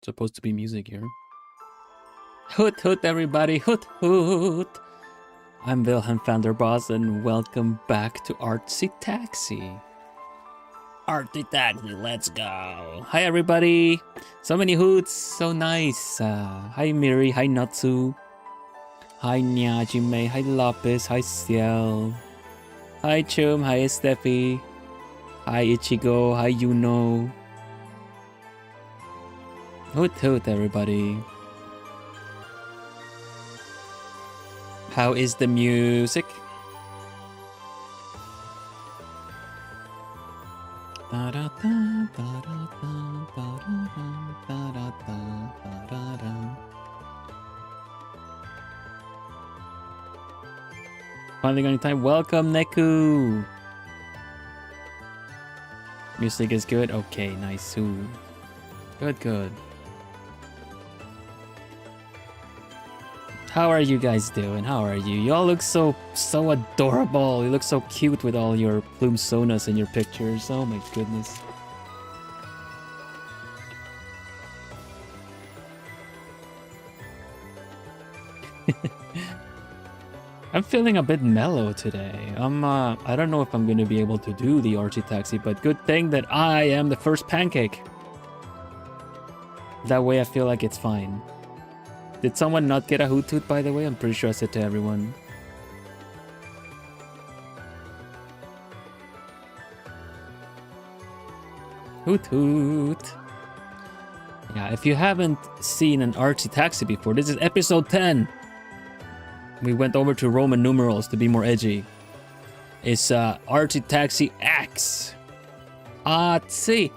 Supposed to be music here. Hoot hoot everybody, hoot hoot! I'm Vilhelm Vanderbos and welcome back to Artsy Taxi. Artsy Taxi, let's go! Hi everybody! So many hoots, so nice! Hi Miri, hi Natsu. Hi Nyajime, hi Lapis, hi Ciel. Hi Chum, hi Steffi. Hi Ichigo, hi Yuno. Hoot hoot everybody. How is the music? Finally got any time. Welcome, Neku. Music is good. Okay, nice. Good, good. How are you guys doing? How are you? You all look so adorable. You look so cute with all your plume sonas in your pictures. Oh my goodness. I'm feeling a bit mellow today. I don't know if I'm gonna be able to do the Artsy Taxi, but good thing that I am the first pancake. That way I feel like it's fine. Did someone not get a hoot hoot, by the way? I'm pretty sure I said to everyone. Hoot hoot. Yeah, if you haven't seen an Artsy Taxi before, this is episode 10. We went over to Roman numerals to be more edgy. It's Artsy Taxi X. Artsy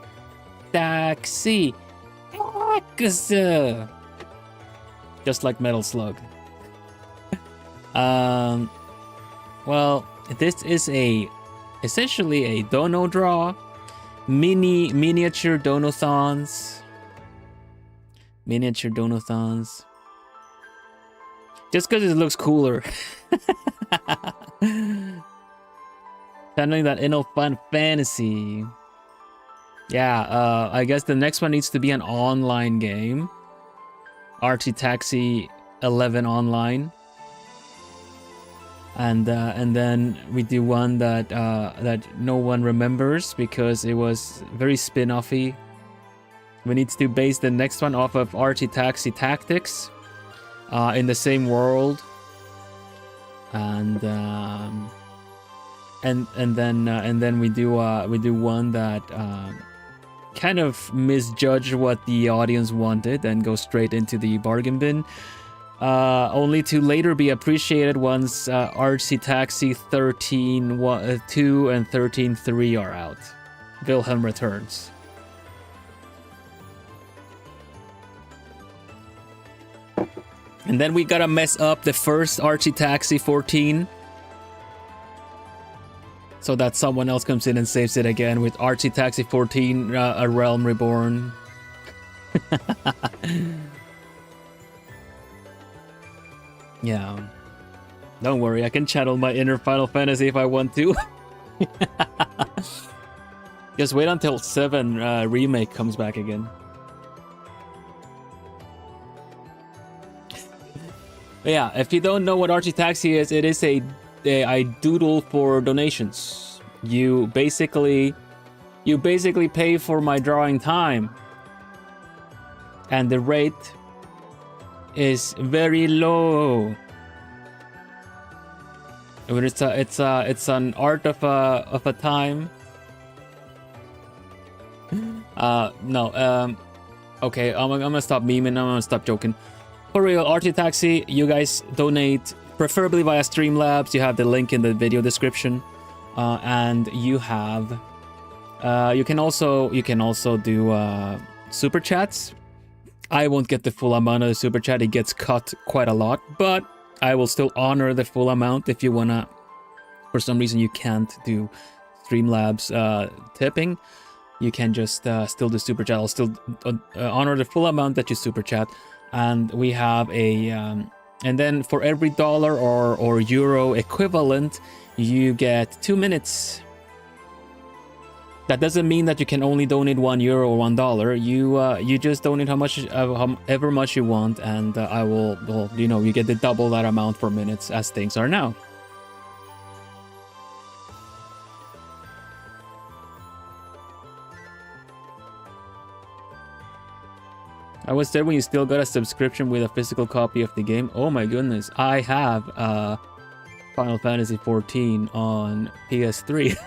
Taxi X. Just like Metal Slug. Well, this is essentially a dono draw. Miniature donathons. Miniature donathons. Just because it looks cooler. Channeling that inner fun fantasy. Yeah, I guess the next one needs to be an online game. Artsy Taxi 11 online, and then we do one that no one remembers because it was very spin-offy. We need to base the next one off of Artsy Taxi Tactics, in the same world, and then we do one that kind of misjudge what the audience wanted and go straight into the bargain bin, only to later be appreciated once Artsy Taxi 13.2 and 13.3 are out. Vilhelm returns. And then we gotta mess up the first Artsy Taxi 14, so that someone else comes in and saves it again with Artsy Taxi 14, A Realm Reborn. Yeah. Don't worry, I can channel my inner Final Fantasy if I want to. Just wait until 7 Remake comes back again. But yeah, if you don't know what Artsy Taxi is, it is I doodle for donations. You basically pay for my drawing time, and the rate is very low. It's an art of a time. Okay, I'm gonna stop memeing. I'm gonna stop joking. For real, Artsy Taxi, you guys donate preferably via Streamlabs. You have the link in the video description, and you have you can also do super chats. I won't get the full amount of the super chat; it gets cut quite a lot, but I will still honor the full amount. If you wanna, for some reason you can't do Streamlabs tipping, you can just still do super chat. I'll still honor the full amount that you super chat. And we have a and then for every dollar or euro equivalent, you get 2 minutes That doesn't mean that you can only donate €1 or $1. You just donate however much you want, and I will, well, you know, you get the double that amount for minutes as things are now. I was there when you still got a subscription with a physical copy of the game. Oh my goodness, I have Final Fantasy XIV on PS3.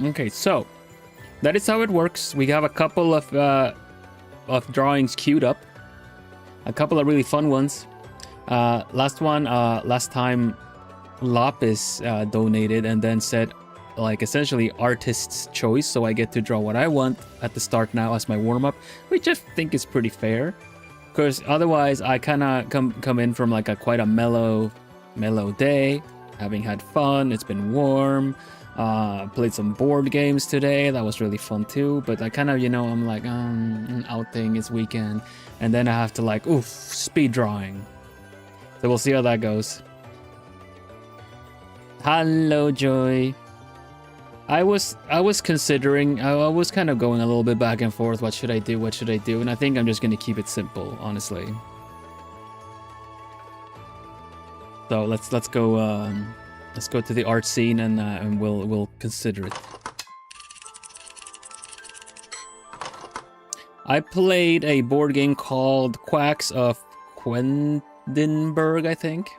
Okay, so that is how it works. We have a couple of drawings queued up, a couple of really fun ones. Last time Lapis donated and then said, like, essentially artist's choice, so I get to draw what I want at the start now as my warm-up, which I think is pretty fair, because otherwise I kind of come in from like quite a mellow day, having had fun. It's been warm. Played some board games today. That was really fun too. But I kind of, you know, I'm like, outing, it's weekend. And then I have to like, oof, speed drawing. So we'll see how that goes. Hello, Joy. I was considering, I was kind of going a little bit back and forth. What should I do? What should I do? And I think I'm just going to keep it simple, honestly. So let's go to the art scene and we'll consider it. I played a board game called Quacks of Quedlinburg, I think,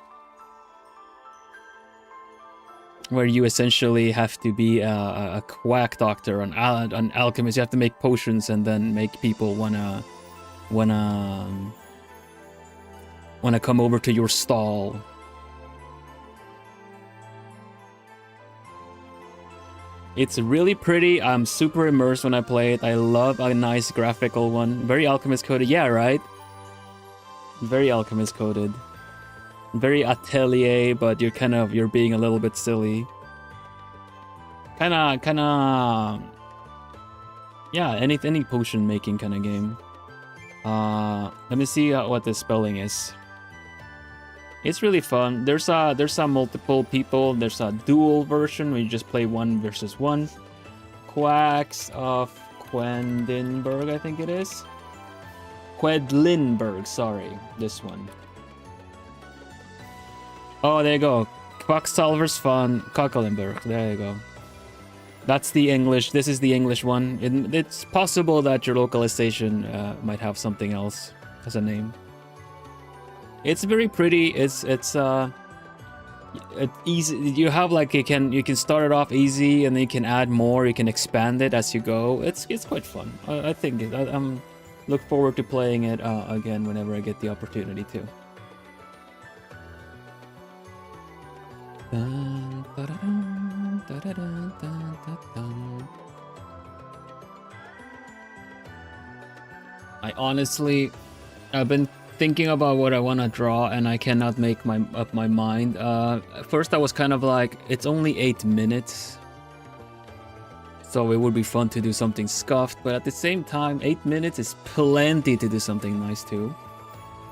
where you essentially have to be a quack doctor, an alchemist. You have to make potions and then make people wanna come over to your stall. It's really pretty. I'm super immersed when I play it. I love a nice graphical one. Very alchemist coded. Yeah, right? Very alchemist coded. Very atelier, but you're being a little bit silly. Kinda yeah, any potion making kind of game. Let me see what the spelling is. It's really fun. There's multiple people. There's a dual version where you just play 1 versus 1. Quacks of Quedlinburg, I think it is. Quedlinburg, sorry, this one. Oh, there you go. Quacksalver's Fun, Quedlinburg. There you go. That's the English. This is the English one. It's possible that your localization might have something else as a name. It's very pretty. It's easy. You have like you can start it off easy and then you can add more. You can expand it as you go. It's quite fun. I think I'm look forward to playing it again whenever I get the opportunity to. I've been thinking about what I want to draw and I cannot make up my mind. First I was kind of like, it's only 8 minutes, so it would be fun to do something scuffed, but at the same time 8 minutes is plenty to do something nice too,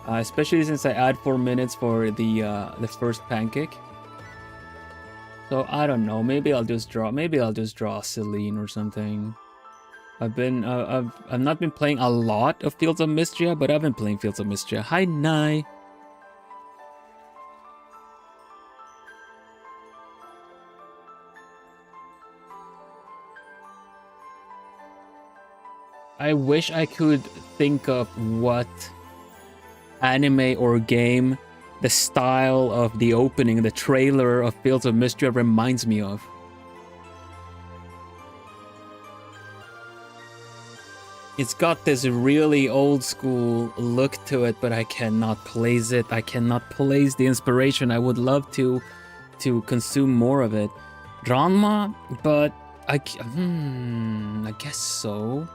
especially since I add 4 minutes for the first pancake. So I don't know, maybe I'll just draw Celine or something. I've not been playing a lot of Fields of Mistria, but I've been playing Fields of Mistria. Hi, Nai. I wish I could think of what anime or game the style of the opening, the trailer of Fields of Mistria reminds me of. It's got this really old school look to it, but I cannot place it. I cannot place the inspiration. I would love to consume more of it. Ranma, but I guess so.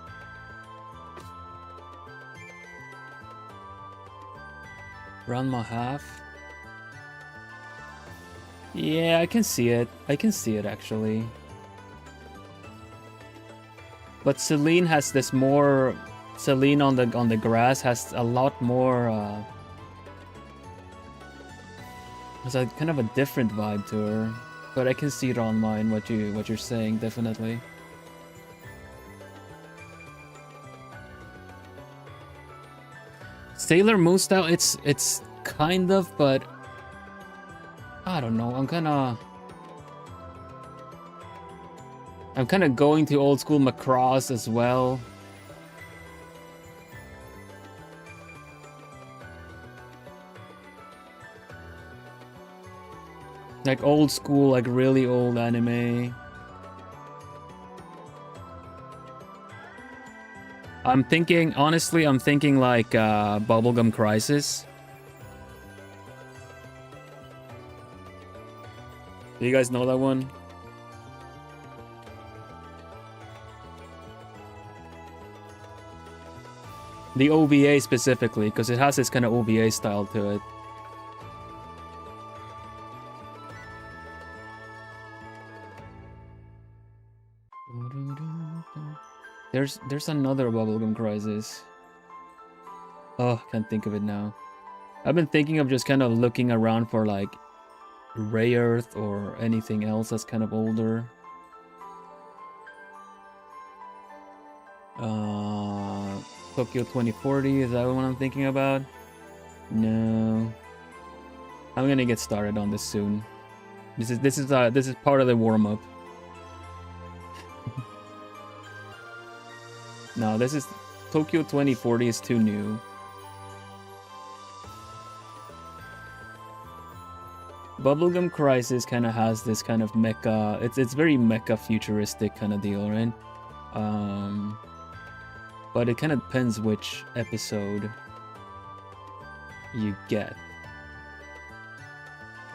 Ranma half. Yeah, I can see it. I can see it actually. But Celine has this more. Celine on the grass has a lot more. There's a kind of a different vibe to her. But I can see it online. What you're saying definitely. Sailor Moon style. It's kind of, but I don't know. I'm kind of going to old school Macross as well. Like old school, like really old anime. Honestly, I'm thinking like Bubblegum Crisis. Do you guys know that one? The OVA specifically, because it has this kind of OVA style to it. There's another Bubblegum Crisis. Oh, can't think of it now. I've been thinking of just kind of looking around for like Ray Earth or anything else that's kind of older. Tokyo 2040, is that what I'm thinking about? No. I'm gonna get started on this soon. This is part of the warm-up. No, this is Tokyo 2040 is too new. Bubblegum Crisis kind of has this kind of mecha. It's very mecha futuristic kind of deal, right? But it kind of depends which episode you get,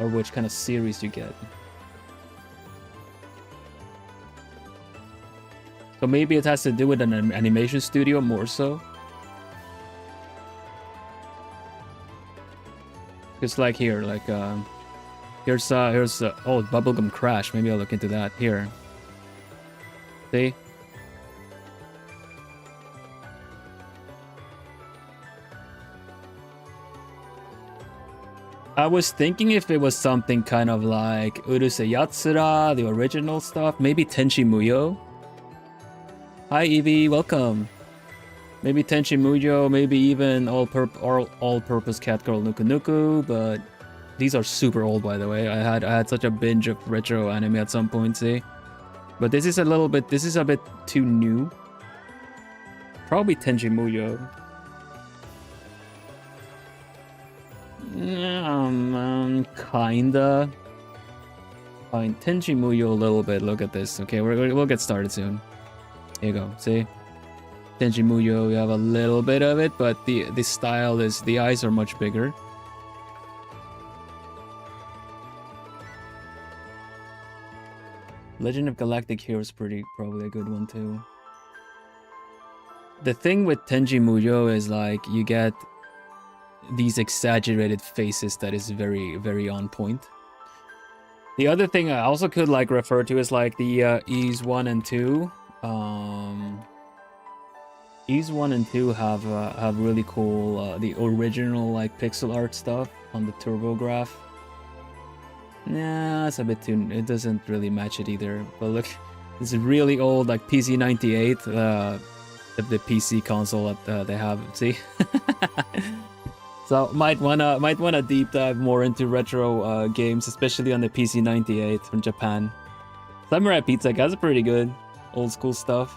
or which kind of series you get. So maybe it has to do with an animation studio more so. Just like here, like here's oh, Bubblegum Crash. Maybe I'll look into that here. See? I was thinking if it was something kind of like Urusei Yatsura, the original stuff, maybe Tenchi Muyo. Hi Evie, welcome. Maybe Tenchi Muyo, maybe even all-purpose Catgirl Nuku Nuku, but these are super old, by the way. I had such a binge of retro anime at some point, see? But this is a bit too new. Probably Tenchi Muyo. Kinda. Fine, Tenchi Muyo a little bit. Look at this. Okay, we'll get started soon. Here you go. See, Tenchi Muyo. You have a little bit of it, but the style is the eyes are much bigger. Legend of Galactic Hero is probably a good one too. The thing with Tenchi Muyo is like you get these exaggerated faces that is very, very on point. The other thing I also could like refer to is like the Ease 1 and 2. Ease 1 and 2 have really cool the original like pixel art stuff on the TurboGraf. Nah, it's a bit too. It doesn't really match it either. But look, it's really old like PC 98. The PC console that they have. See. So might wanna deep dive more into retro games, especially on the PC 98 from Japan. Samurai Pizza has pretty good old school stuff.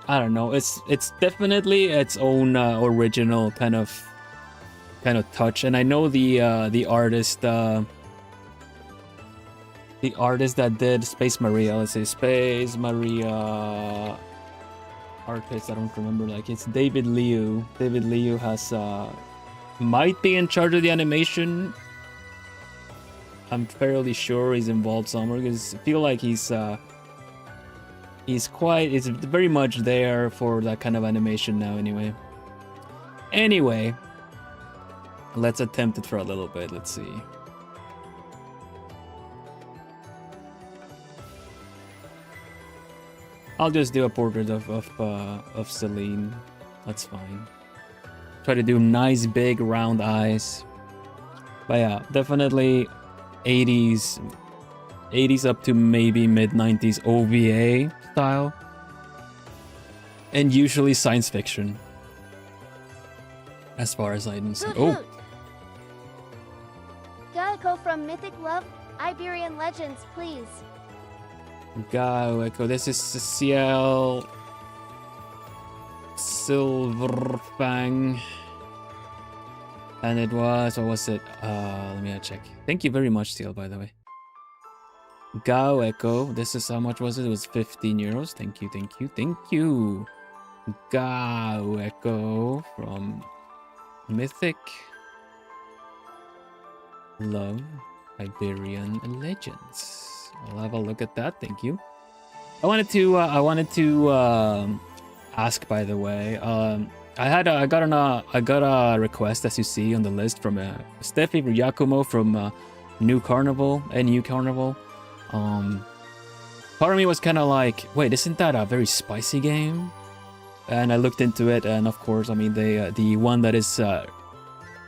I don't know. It's definitely its own original kind of touch, and I know the artist that did Space Maria. Let's say Space Maria. Artist, I don't remember, like it's David Liu. David Liu has might be in charge of the animation. I'm fairly sure he's involved somewhere because I feel like he's very much there for that kind of animation now anyway. Let's attempt it for a little bit. Let's see. I'll just do a portrait of Celine. That's fine. Try to do nice big round eyes. But yeah, definitely 80s up to maybe mid 90s OVA style. And usually science fiction. As far as I can see. Oh! Gaeko from Mythic Love, Iberian Legends, please. Gaeko, this is Ciel Silverfang. And it was, what was it? Let me check. Thank you very much, Ciel, by the way. Gaeko, this is how much was it? It was 15 euros. Thank you, thank you, thank you. Gaeko from Mythic Love Iberian Legends. I'll have a look at that. Thank you. I wanted to ask, by the way. I got a request, as you see on the list, from Steffi Yakumo from New Carnival. Part of me was kind of like, wait, isn't that a very spicy game? And I looked into it, and of course, I mean, the one that is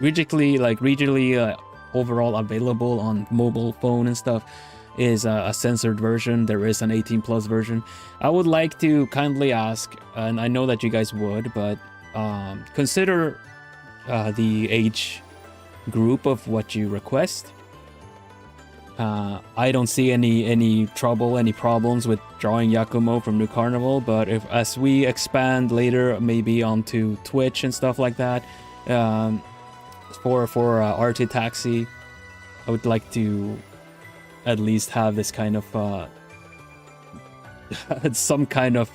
regionally overall available on mobile phone and stuff is a censored version. There is an 18+ version. I would like to kindly ask, and I know that you guys would, but consider the age group of what you request. I don't see any problems with drawing Yakumo from New Carnival, but as we expand later, maybe onto Twitch and stuff like that, for Artsy Taxi, I would like to at least have this kind of some kind of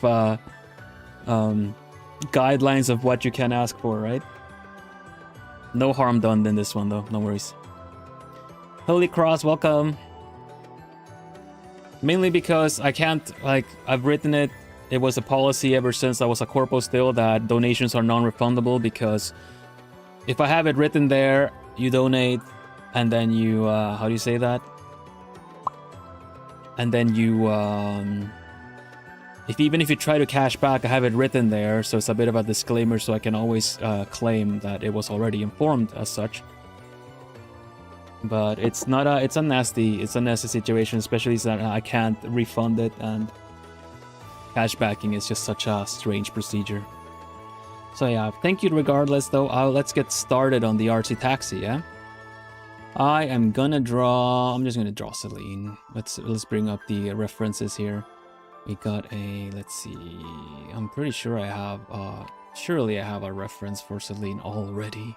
guidelines of what you can ask for, right? No harm done in this one, though. No worries. Holy Cross, welcome. Mainly because I can't, I've written it. It was a policy ever since I was a corpo still that donations are non-refundable, because if I have it written there, you donate, and then you, how do you say that? And then you, even if you try to cash back, I have it written there, so it's a bit of a disclaimer, so I can always claim that it was already informed as such. But it's not a, it's a nasty situation, especially since I can't refund it, and cash backing is just such a strange procedure. So yeah, thank you regardless, though. Let's get started on the Artsy Taxi, yeah? I'm just gonna draw Celine. Let's bring up the references here. We got a, let's see, I'm pretty sure I have, surely I have a reference for Celine already.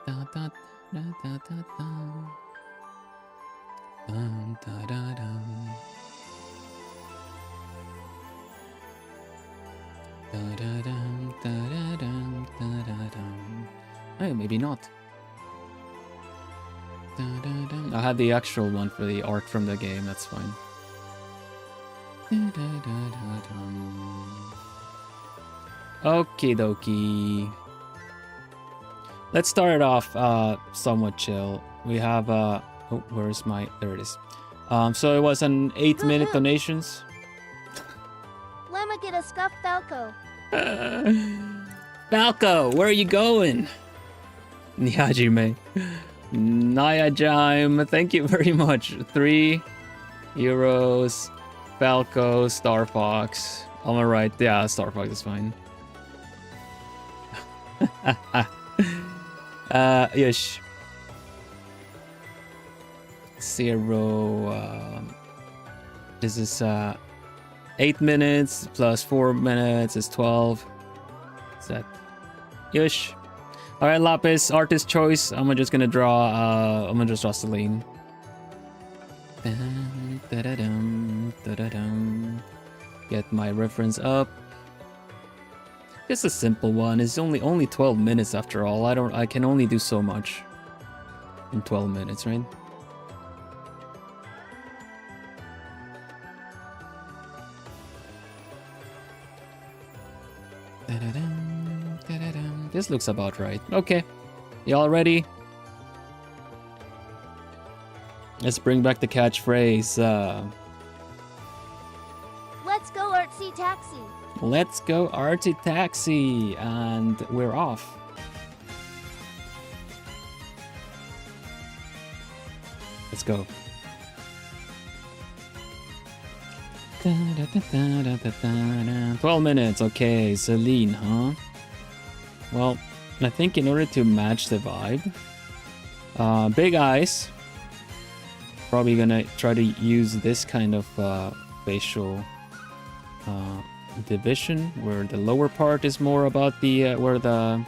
Da, da, da, da, da, da. Dun, da, da, dum. Da, da, dum, da, da, dum, da, da, dum. Oh, maybe not. Da, da, dum. I had the actual one for the art from the game, that's fine. Da, da, da, da, dum. Okie dokie. Let's start it off somewhat chill. We have oh, where's my, there it is. So it was an 8-minute donations. Lemma get a scuffed Falco. Falco, where are you going? Nyajime. Nyajime, thank you very much. 3 euros. Falco, Star Fox. Am I right? Yeah, Star Fox is fine. Yes. 0. This is 8 minutes plus 4 minutes is 12. Set. Yush. All right, Lapis, artist choice. I'm just gonna draw. Celine. Dun, da-da-dum, da-da-dum. Get my reference up. Just a simple one. It's only 12 minutes after all. I can only do so much in 12 minutes, right? This looks about right. Okay. Y'all ready? Let's bring back the catchphrase. Let's go, Artsy Taxi. Let's go, Artsy Taxi. And we're off. Let's go. 12 minutes. Okay, Celine, huh? Well, I think in order to match the vibe, big eyes. Probably gonna try to use this kind of facial division, where the lower part is more about the where her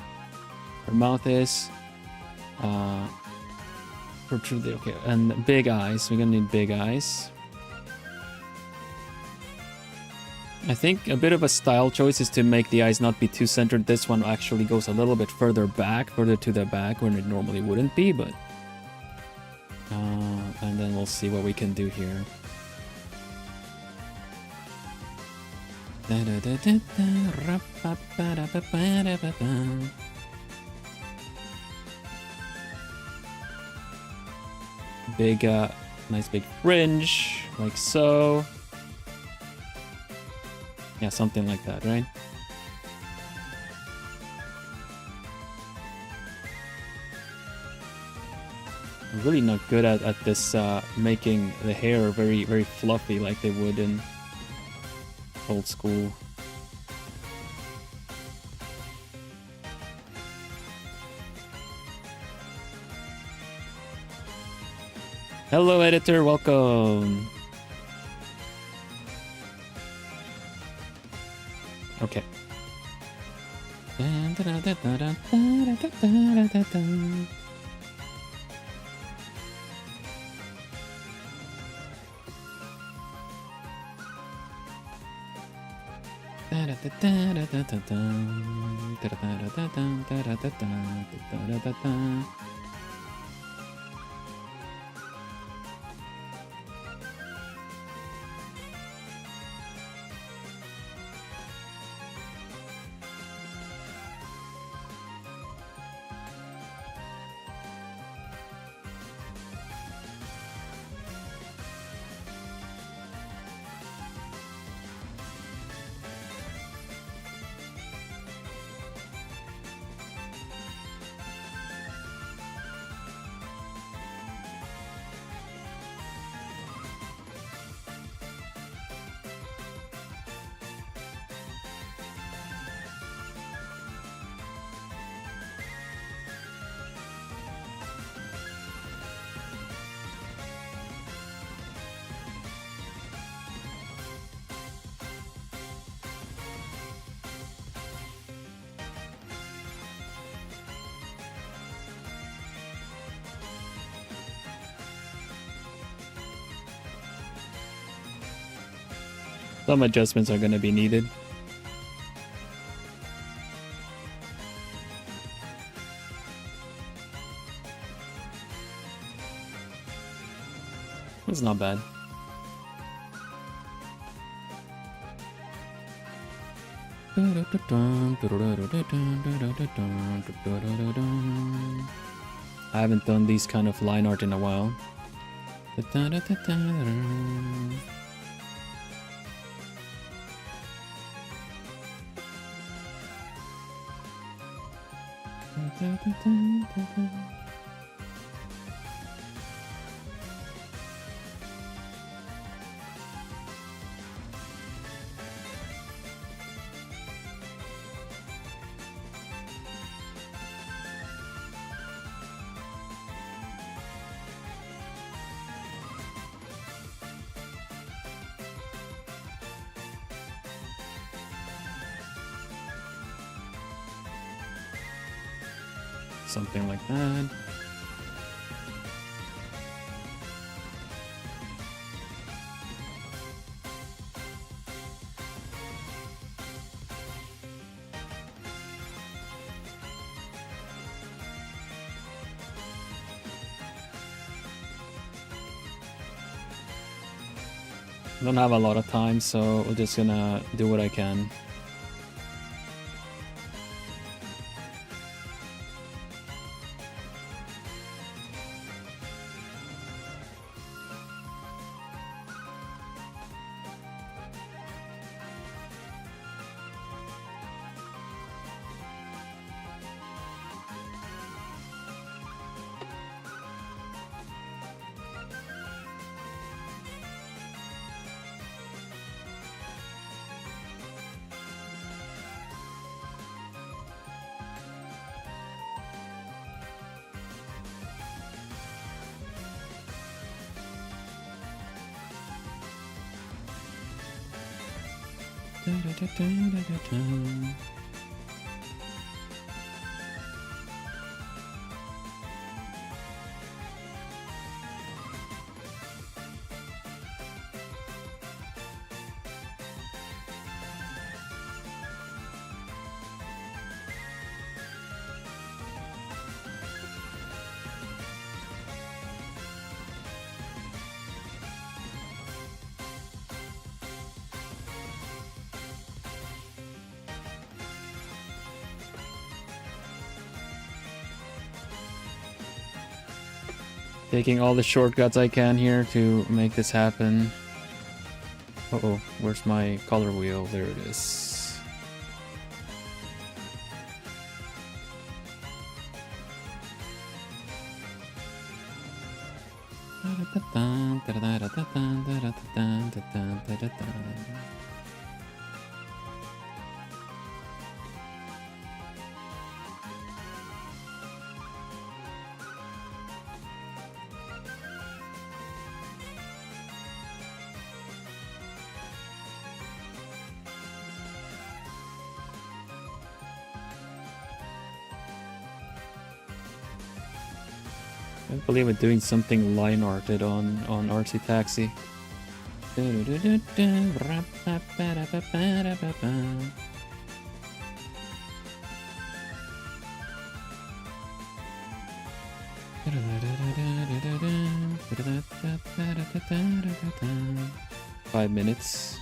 mouth is. Protrude. Okay, and big eyes. We're gonna need big eyes. I think a bit of a style choice is to make the eyes not be too centered. This one actually goes a little bit further to the back, when it normally wouldn't be, but... and then we'll see what we can do here. Big, nice big fringe, like so. Yeah, something like that, right? I'm really not good at this, making the hair very, very fluffy like they would in old school. Hello, editor, welcome. Okay. Some adjustments are going to be needed. It's not bad. I haven't done these kind of line art in a while. Something like that. I don't have a lot of time, so we're just gonna do what I can. Taking all the shortcuts I can here to make this happen. Uh-oh, where's my color wheel? There it is. I can't believe we're doing something line arted on Artsy Taxi. Five minutes.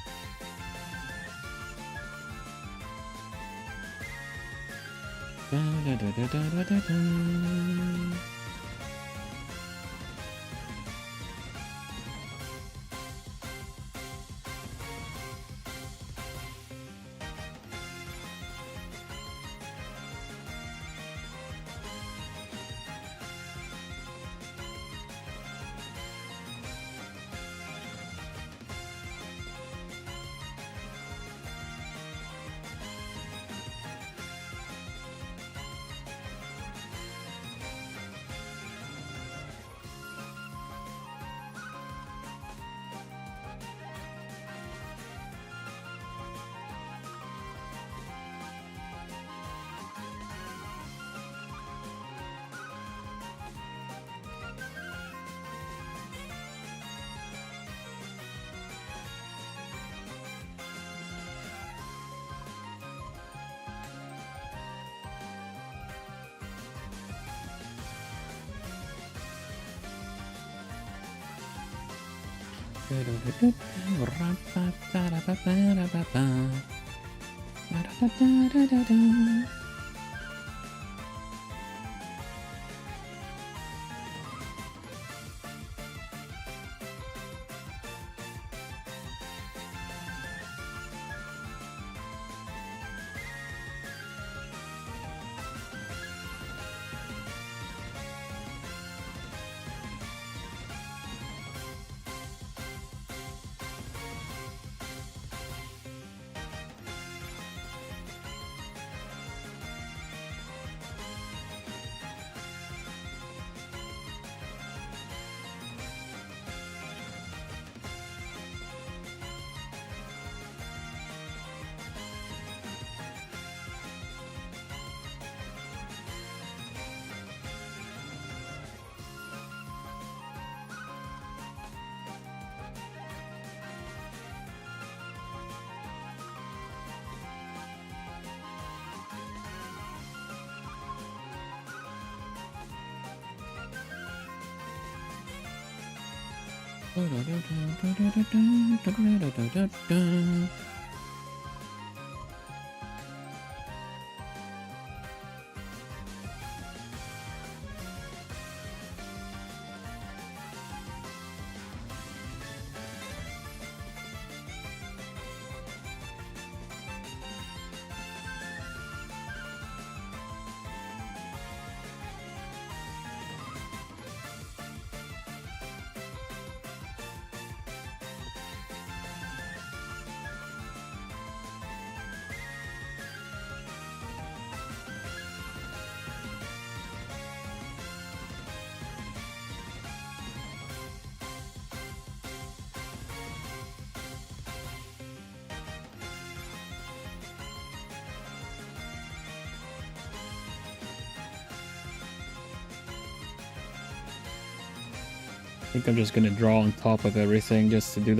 I think I'm just gonna draw on top of everything just to do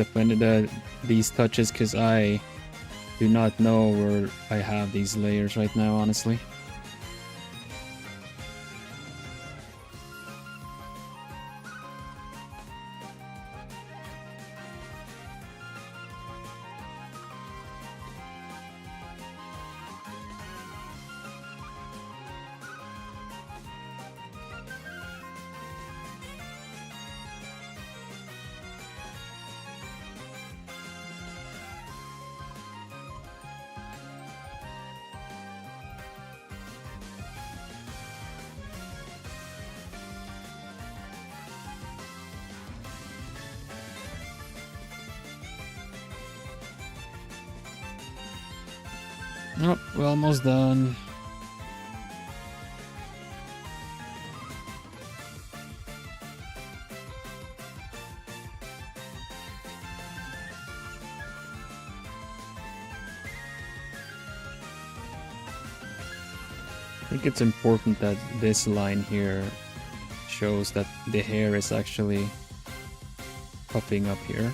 these touches, because I do not know where I have these layers right now, honestly. Oh, we're almost done. I think it's important that this line here shows that the hair is actually popping up here.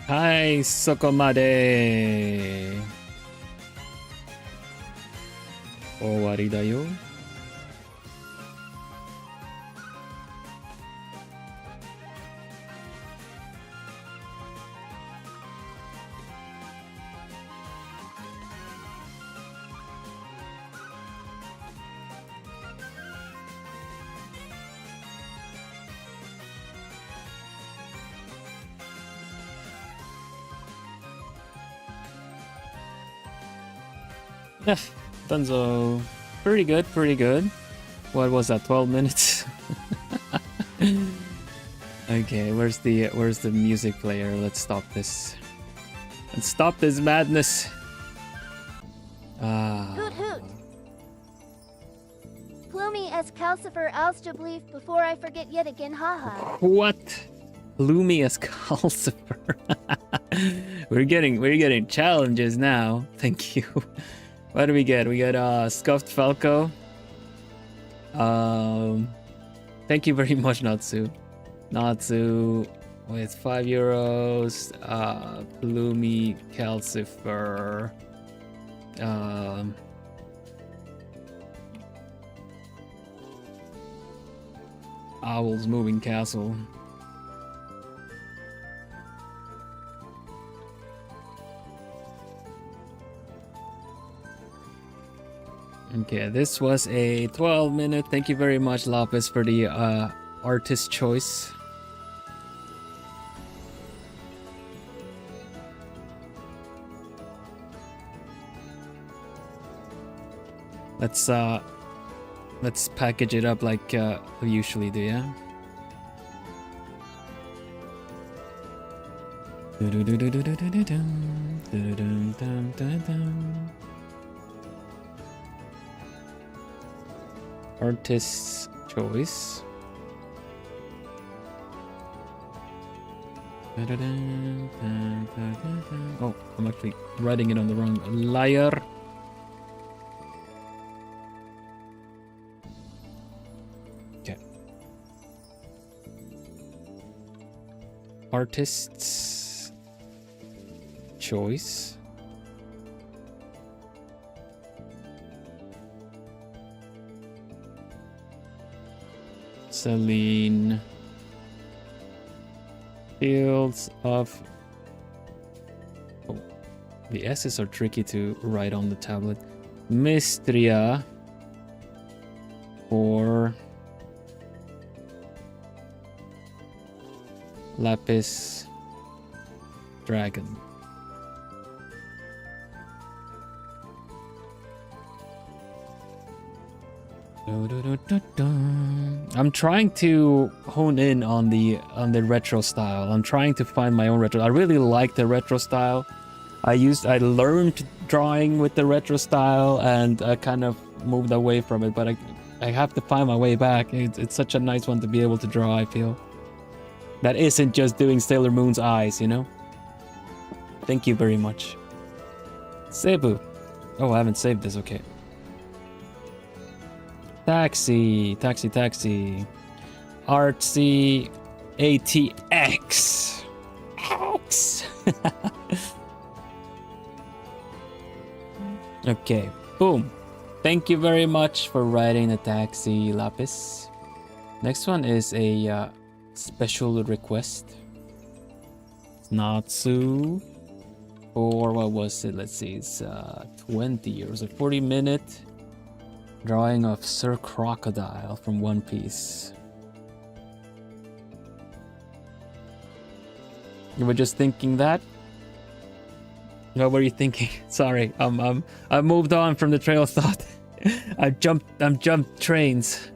Hi, sokomade. Owari da yo. Yeah, Dunzo. Pretty good, pretty good. What was that, 12 minutes? Okay, where's the music player? Let's stop this. Let's stop this madness. Hoot hoot. Plumey as Calcifer Alstableef before I forget yet again, haha. What? Gloomy as Calcifer. We're getting challenges now. Thank you. What do we get? We get Scuffed Falco. Thank you very much, Natsu. Natsu with €5. Gloomy Calcifer. Owl's Moving Castle. Okay, this was a 12-minute. Thank you very much, Lapis, for the artist choice. Let's package it up like we usually do, yeah? Artist's choice. Oh, I'm actually writing it on the wrong layer. Okay. Artist's choice. Celine. Fields of... Oh, the S's are tricky to write on the tablet. Mistria or Lapis Dragon. I'm trying to hone in on the retro style. I'm trying to find my own retro. I really like the retro style. I learned drawing with the retro style and I kind of moved away from it, but I have to find my way back. It's such a nice one to be able to draw, I feel. That isn't just doing Sailor Moon's eyes, you know? Thank you very much. Cebu. Oh, I haven't saved this, okay. Taxi, taxi, taxi. Artsy ATX. X. Okay, boom. Thank you very much for riding the taxi, Lapis. Next one is a special request. Natsu. Or what was it? Let's see, it's 20 or 40-minute drawing of Sir Crocodile from One Piece. You were just thinking that? What were you thinking? Sorry, I moved on from the trail of thought. I'm jumped trains.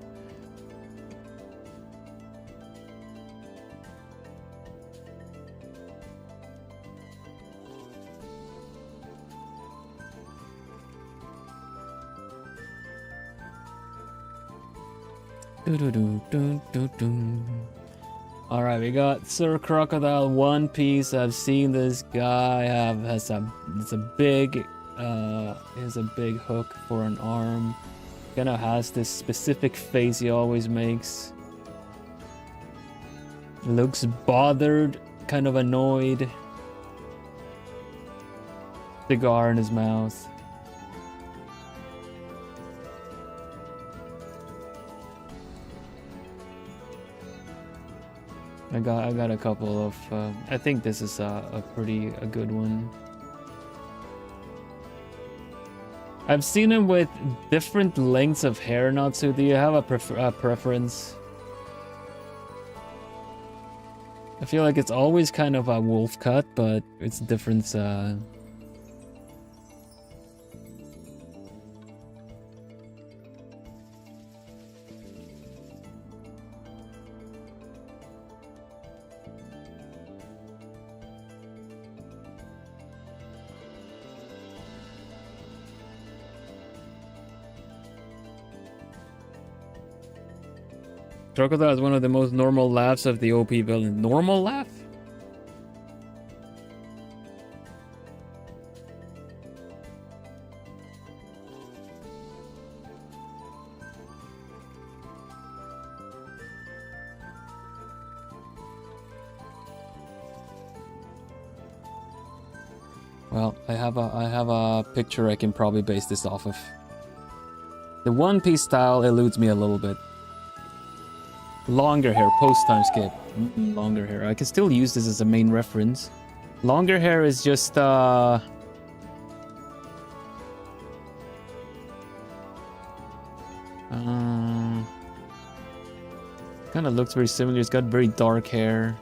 All right, we got Sir Crocodile One Piece. I've seen this guy has a big hook for an arm. Kind of has this specific face he always makes. Looks bothered, kind of annoyed. Cigar in his mouth. I got a couple of. I think this is a good one. I've seen him with different lengths of hair. Natsu, do you have a preference? I feel like it's always kind of a wolf cut, but it's different. Crocodile is one of the most normal laughs of the OP villain. Normal laugh? Well, I have a picture I can probably base this off of. The One Piece style eludes me a little bit. Longer hair, post time skip. Longer hair. I can still use this as a main reference. Longer hair is just kind of looks very similar. He's got very dark hair.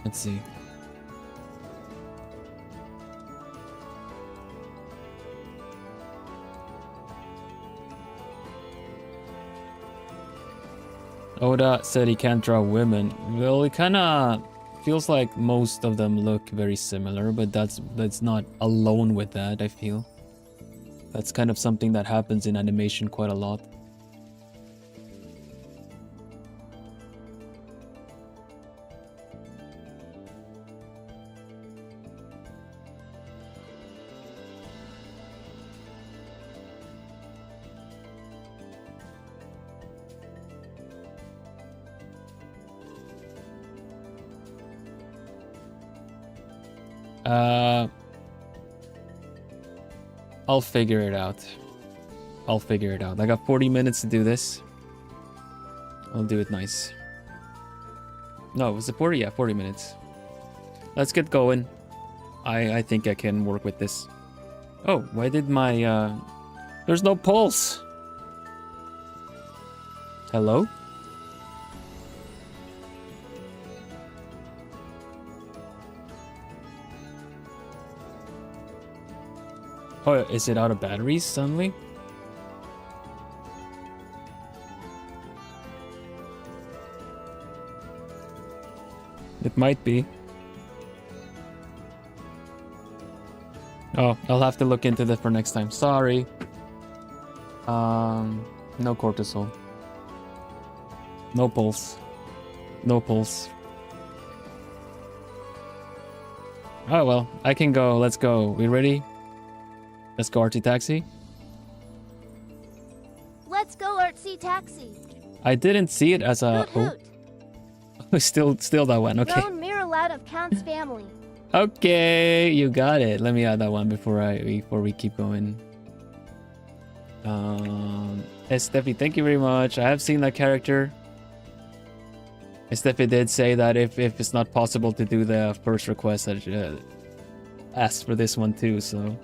Let's see. Oda said he can't draw women. Well, it kind of feels like most of them look very similar, but that's not alone with that, I feel. That's kind of something that happens in animation quite a lot. I'll figure it out. I got 40 minutes to do this. I'll do it nice. No, was it 40? Yeah, 40 minutes. Let's get going. I think I can work with this. Oh, why did my there's no pulse. Hello? Oh, is it out of batteries suddenly? It might be. Oh, I'll have to look into that for next time. Sorry. No cortisol. No pulse. No pulse. Oh well, I can go. Let's go. We ready? Let's go, Artsy Taxi. Let's go, Artsy Taxi. I didn't see it as a. Hoot, Oh, still that one. Okay. Lone mirror out of Count's family. Okay, you got it. Let me add that one before we keep going. Steffi, thank you very much. I have seen that character. Steffi did say that if it's not possible to do the first request, I should ask for this one too. So.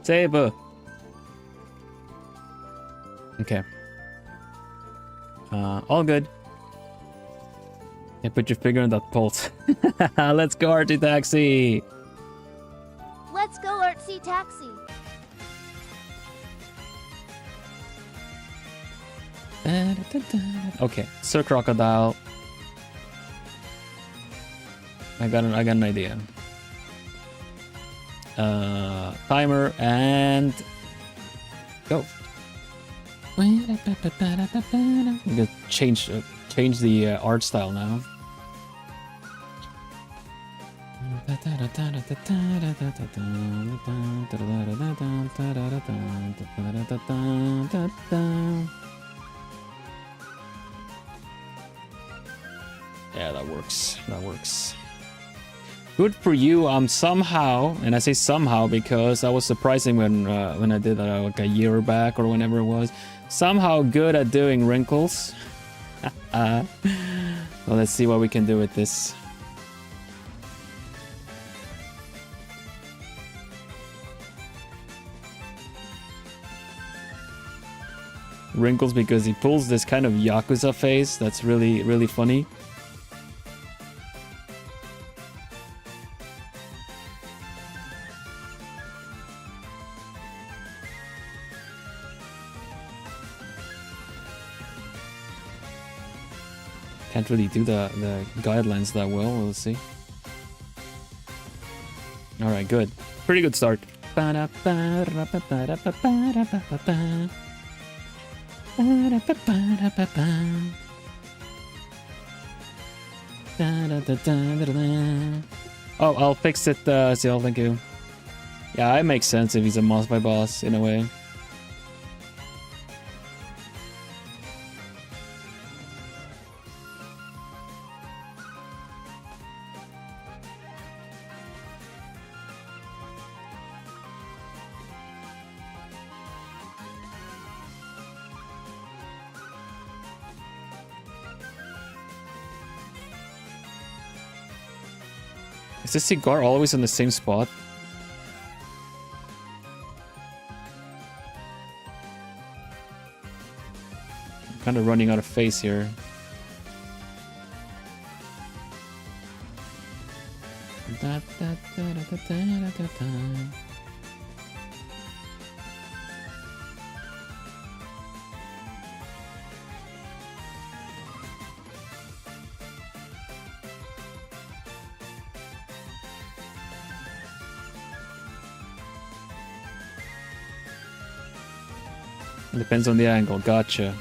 Save. Okay. All good. Yeah, put your finger on that pulse. Let's go, Artsy Taxi. Let's go, Artsy Taxi. Okay, Sir Crocodile. I got an idea. Timer and go. I'm gonna change the art style now. Yeah, that works. That works. Good for you. Somehow, and I say somehow because I was surprising when I did that like a year back or whenever it was. Somehow good at doing wrinkles. Well, let's see what we can do with this. Wrinkles because he pulls this kind of Yakuza face that's really, really funny. Can't really do the guidelines that well. We'll see. All right, good. Pretty good start. Oh, I'll fix it, Ziel, thank you. Yeah, it makes sense if he's a boss by boss in a way. Is this cigar always on the same spot? I'm kind of running out of face here. Depends on the angle. Gotcha.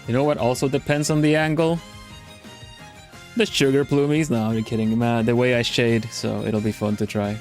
You know what also depends on the angle? The sugar plumies. No, you're kidding. Man, the way I shade, so it'll be fun to try.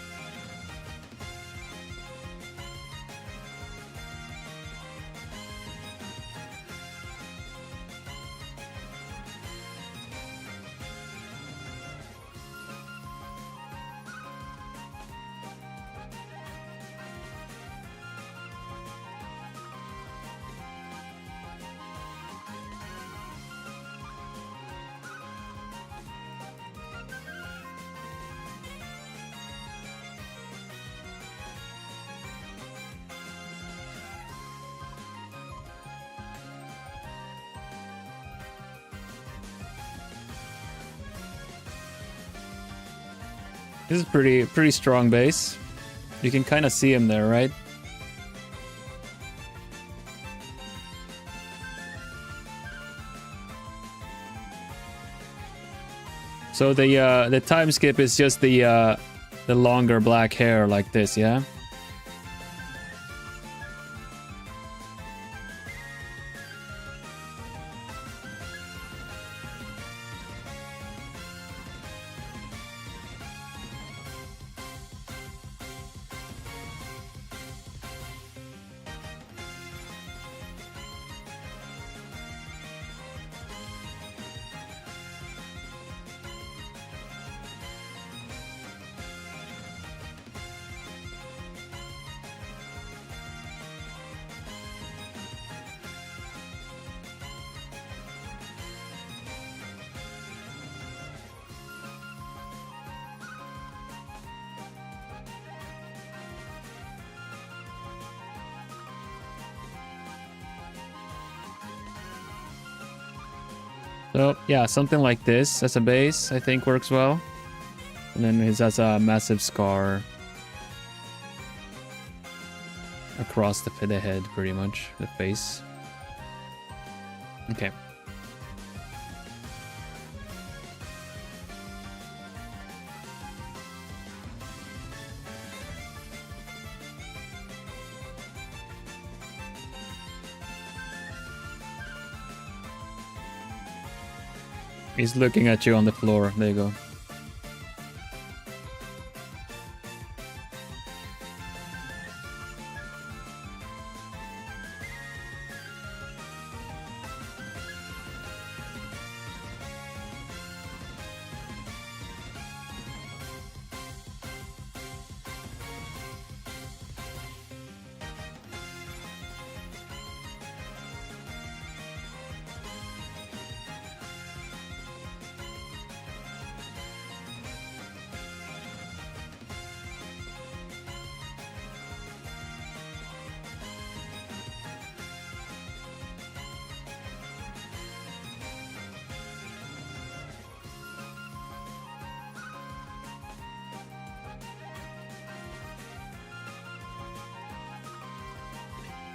This is pretty strong base. You can kind of see him there, right? So the time skip is just the longer black hair like this, yeah? So yeah, something like this as a base, I think works well. And then his has a massive scar across the head, pretty much, the face. Okay. He's looking at you on the floor. There you go.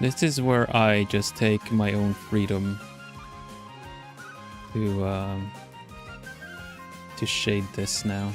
This is where I just take my own freedom to shade this now.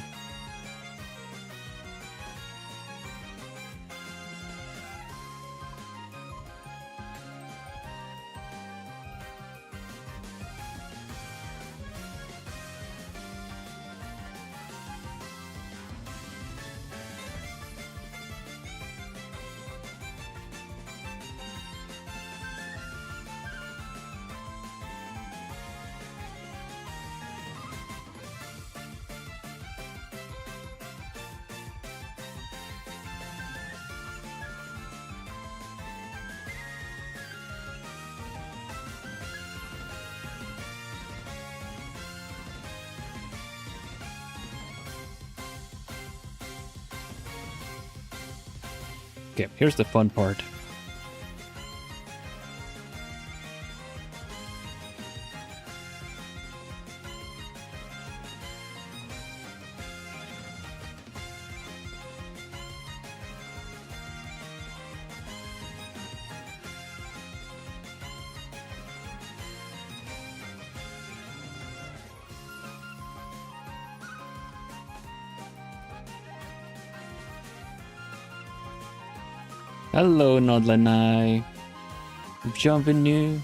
Okay, here's the fun part. Hello, Nodlanai. Bienvenue.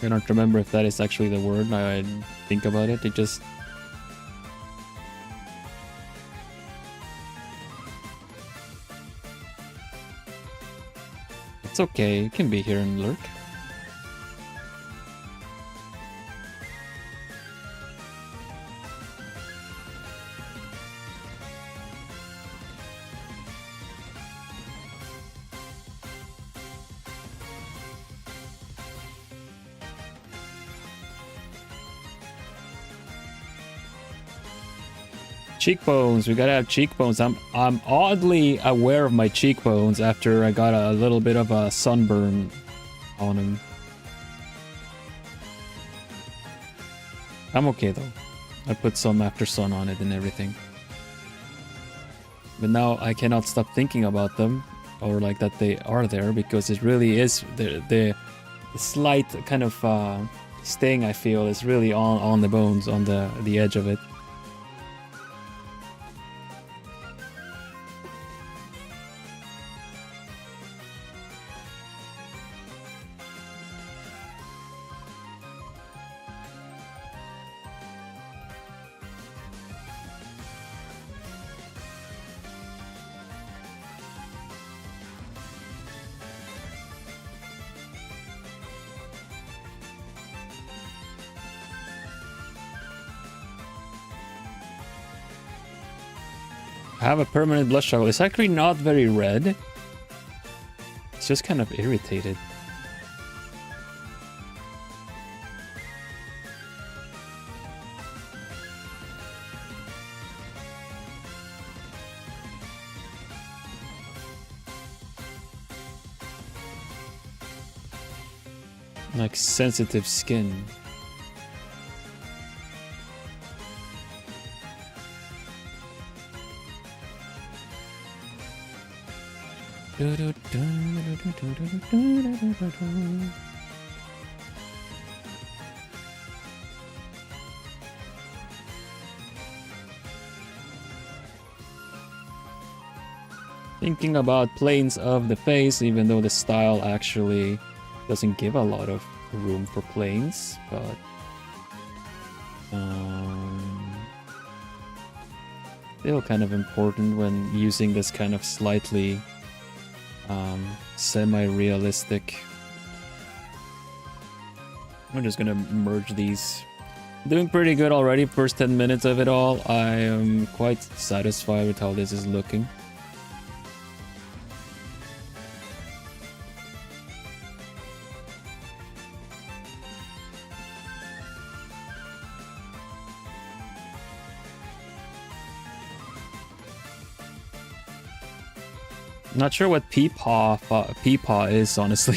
I don't remember if that is actually the word. I think about it. It just... It's okay. It can be here and lurk. Cheekbones. We gotta have cheekbones. I'm oddly aware of my cheekbones after I got a little bit of a sunburn on them. I'm okay though. I put some after sun on it and everything. But now I cannot stop thinking about them, or like that they are there, because it really is the slight kind of sting I feel is really on the bones, on the edge of it. I have a permanent blush struggle. It's actually not very red. It's just kind of irritated. Like sensitive skin. Thinking about planes of the face, even though the style actually doesn't give a lot of room for planes, but still kind of important when using this kind of slightly semi-realistic. I'm just gonna merge these. Doing pretty good already. First 10 minutes of it all. I am quite satisfied with how this is looking. Not sure what peepaw is, honestly.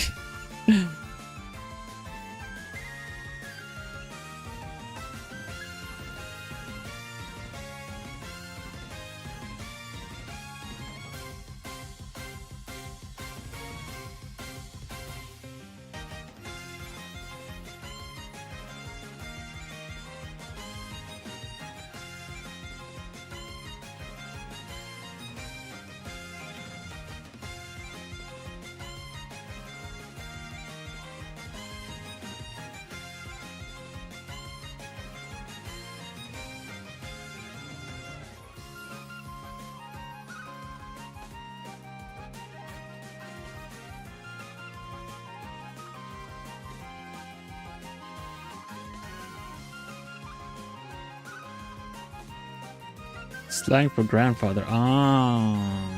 Slang for grandfather. Ah.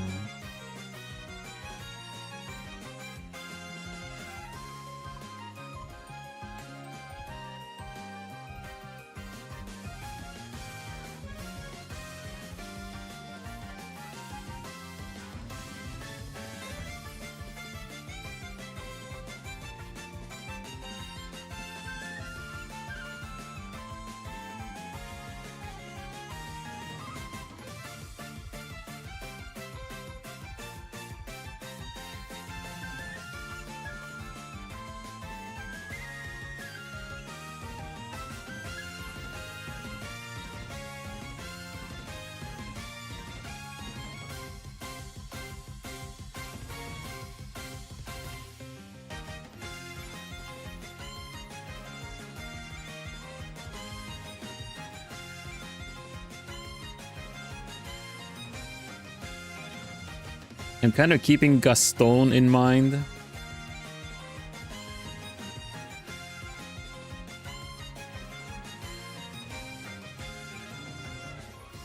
I'm kind of keeping Gaston in mind.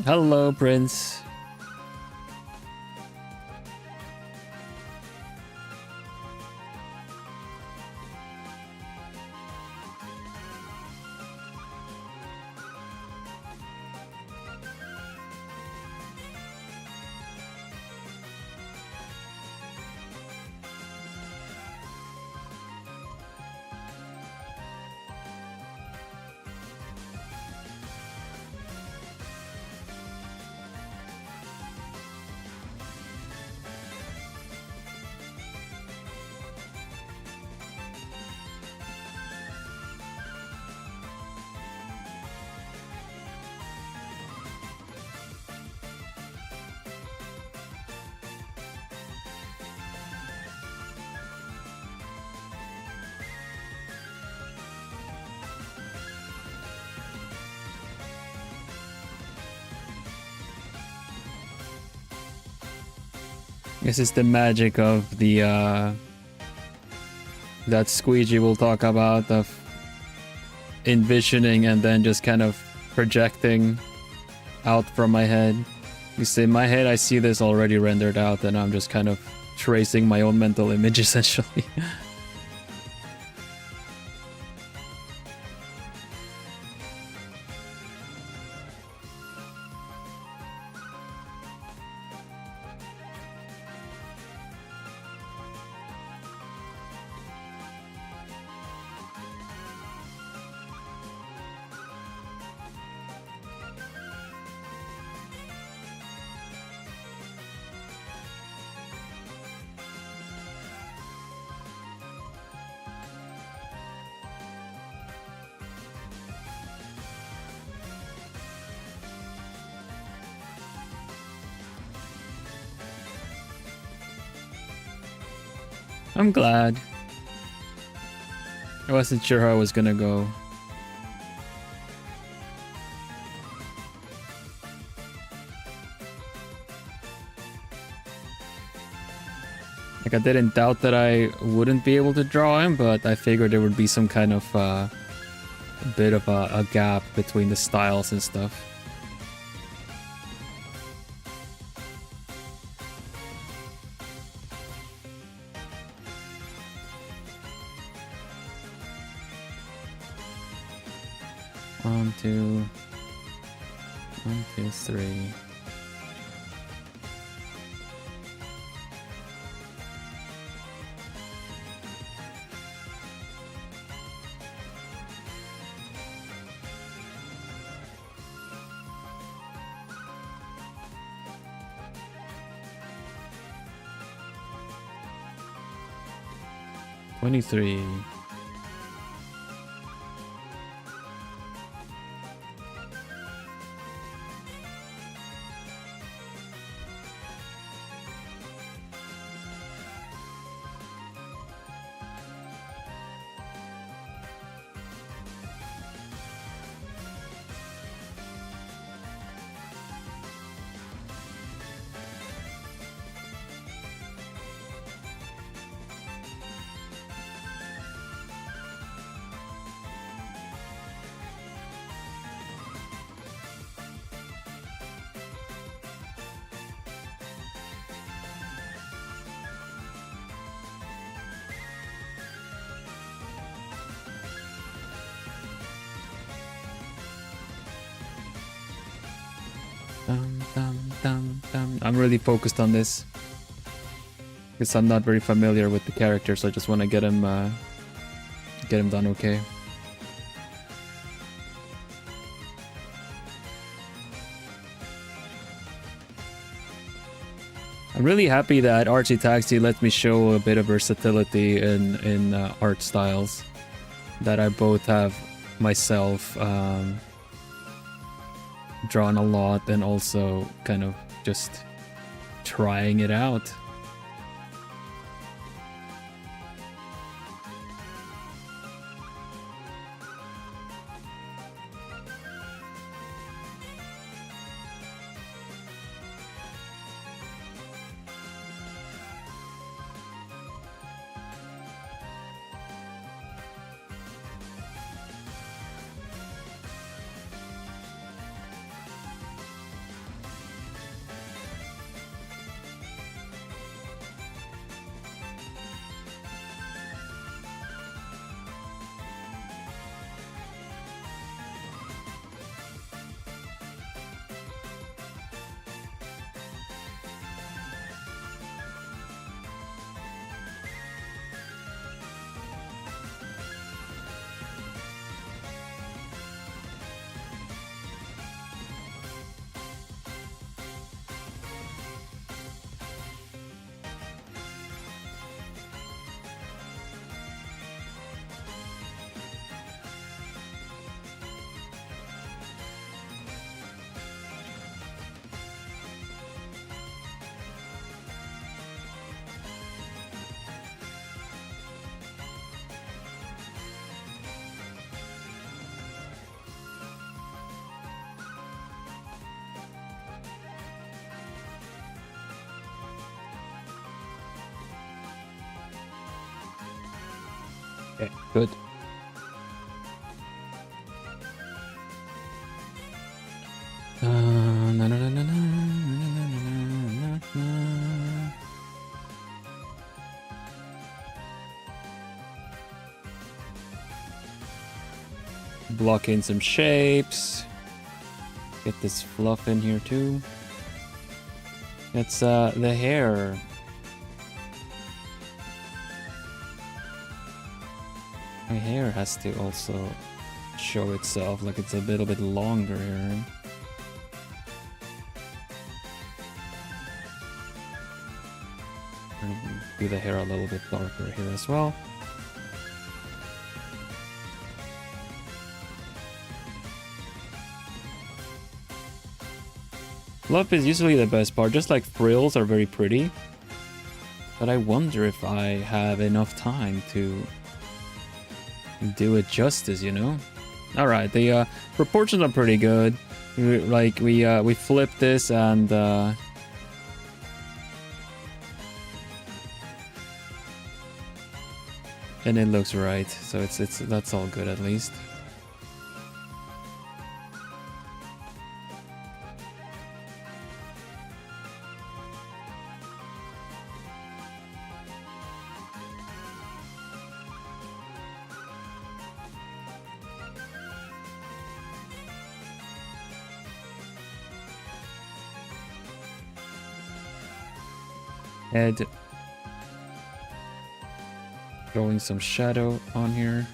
Hello, Prince. This is the magic of the that squeegee we'll talk about, of envisioning and then just kind of projecting out from my head. You see, in my head I see this already rendered out, and I'm just kind of tracing my own mental image essentially. I'm glad. I wasn't sure how I was gonna go. Like, I didn't doubt that I wouldn't be able to draw him, but I figured there would be some kind of a bit of a gap between the styles and stuff. One, two, three. $23. I'm really focused on this because I'm not very familiar with the character, so I just want to get him done okay. I'm really happy that Artsy Taxi let me show a bit of versatility in art styles that I both have myself drawn a lot, and also kind of just trying it out. Okay, good. Na, na, na, na, na, na, na, na. Block in some shapes. Get this fluff in here too. It's the hair. My hair has to also show itself, like it's a little bit longer here. Do the hair a little bit darker here as well. Fluff is usually the best part, just like frills are very pretty. But I wonder if I have enough time to do it justice, you know? Alright, the proportions are pretty good. We flip this and it looks right, so that's all good at least. Head. Showing some shadow on here.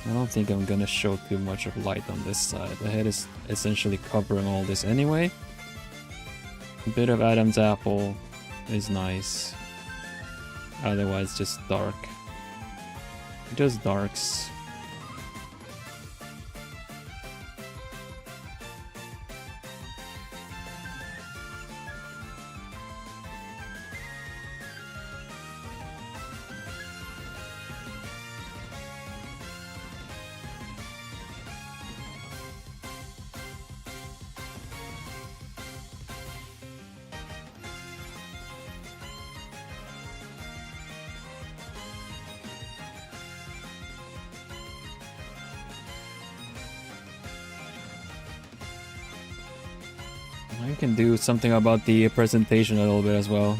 I don't think I'm gonna show too much of light on this side. The head is essentially covering all this anyway. A bit of Adam's apple is nice. Otherwise just dark. Just darks. I can do something about the presentation a little bit as well.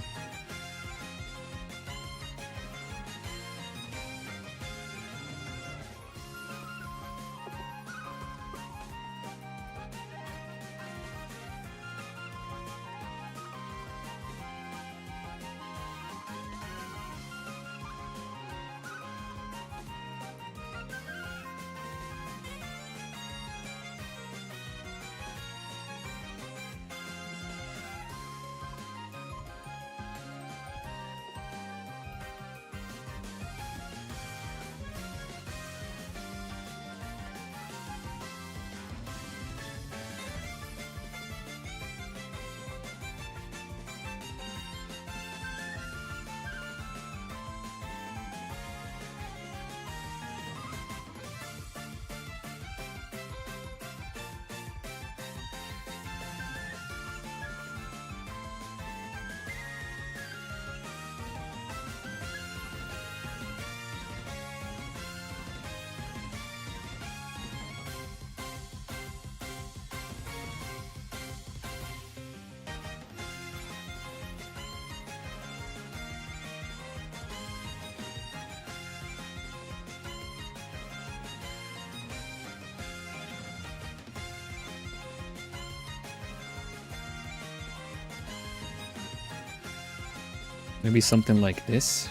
Maybe something like this.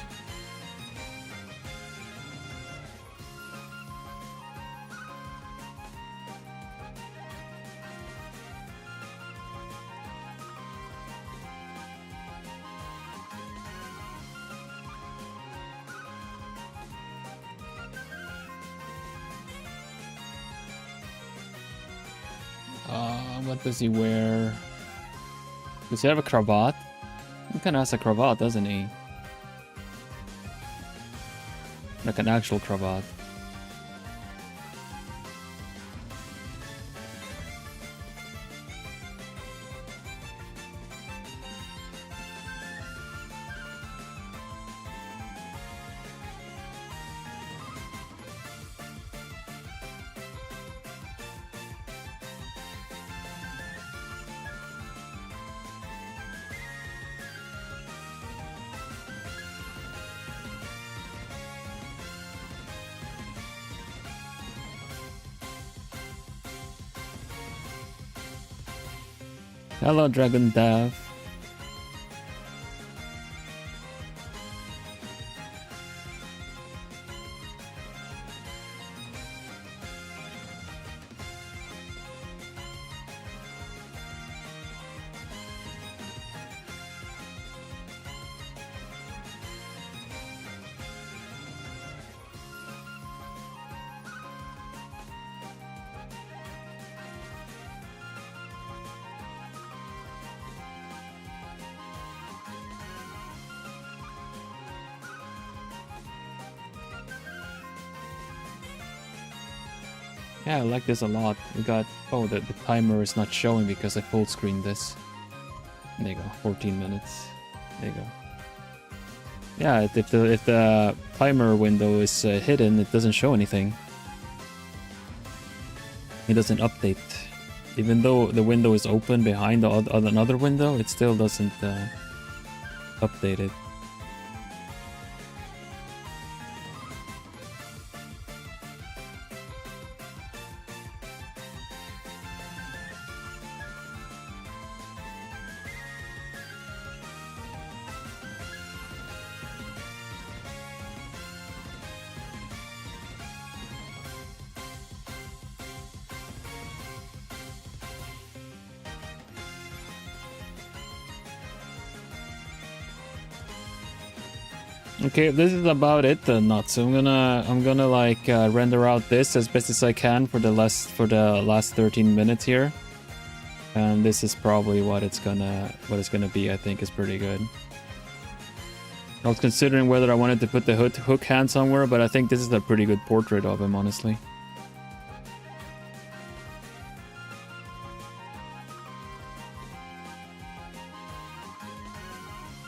What does he wear? Does he have a cravat? He kind of has a cravat, doesn't he? Like an actual cravat. Hello, Dragon Dev. Yeah, I like this a lot. We got... Oh, the timer is not showing because I full screened this. There you go, 14 minutes. There you go. Yeah, if the timer window is hidden, it doesn't show anything. It doesn't update. Even though the window is open behind another window, it still doesn't update it. Okay, this is about it then, Nuts. I'm gonna like render out this as best as I can for the last 13 minutes here, and this is probably what it's gonna be. I think is pretty good. I was considering whether I wanted to put the hook hand somewhere, but I think this is a pretty good portrait of him, honestly.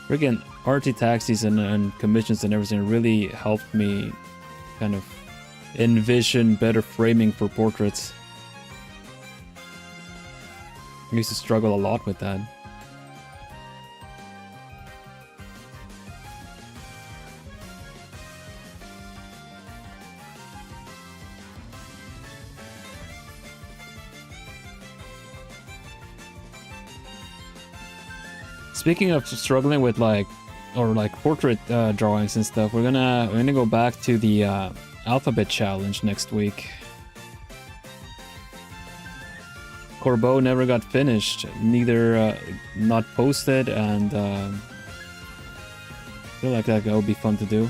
Friggin' Artsy Taxis and commissions and everything really helped me kind of envision better framing for portraits. I used to struggle a lot with that. Speaking of struggling with portrait drawings and stuff, we're gonna go back to the alphabet challenge next week. Corbeau never got finished, neither not posted, and I feel like that would be fun to do.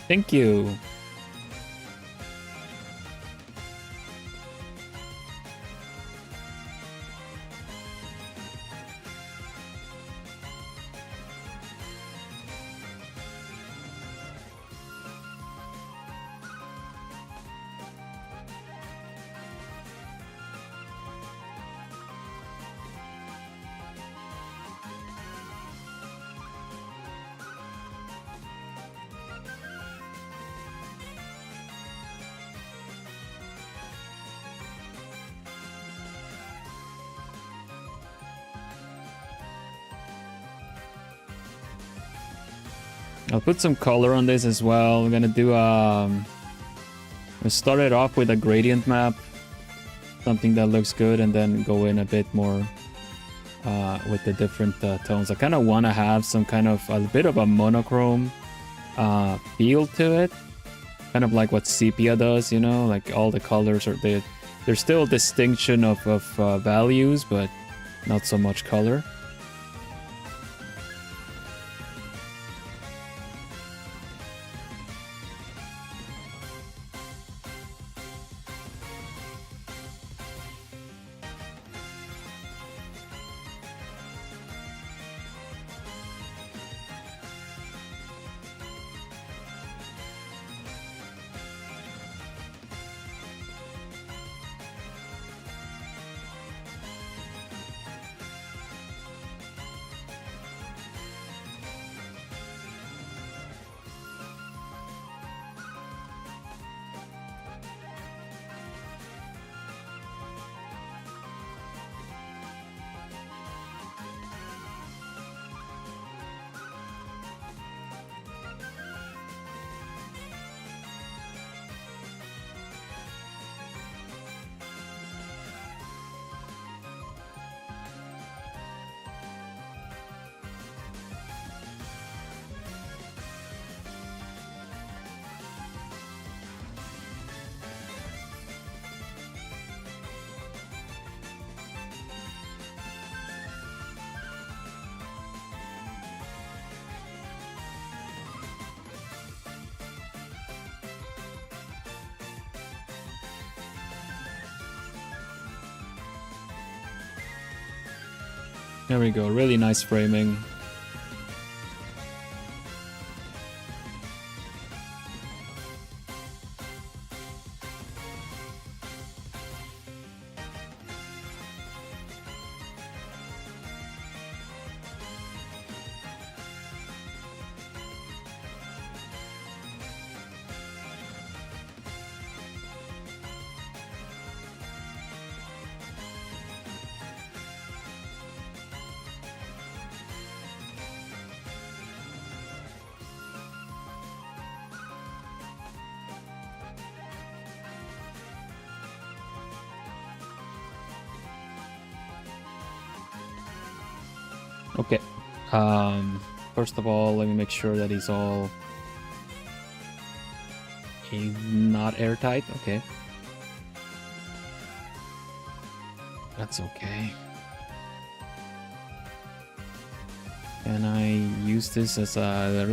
Thank you. I'll put some color on this as well. We're gonna do we started off with a gradient map, something that looks good, and then go in a bit more with the different tones. I kind of want to have some kind of a bit of a monochrome feel to it, kind of like what sepia does, you know, like all the colors are there. There's still distinction of values, but not so much color. There we go, really nice framing. Okay. First of all, let me make sure that he's not airtight. Okay. That's okay. Can I use this as a...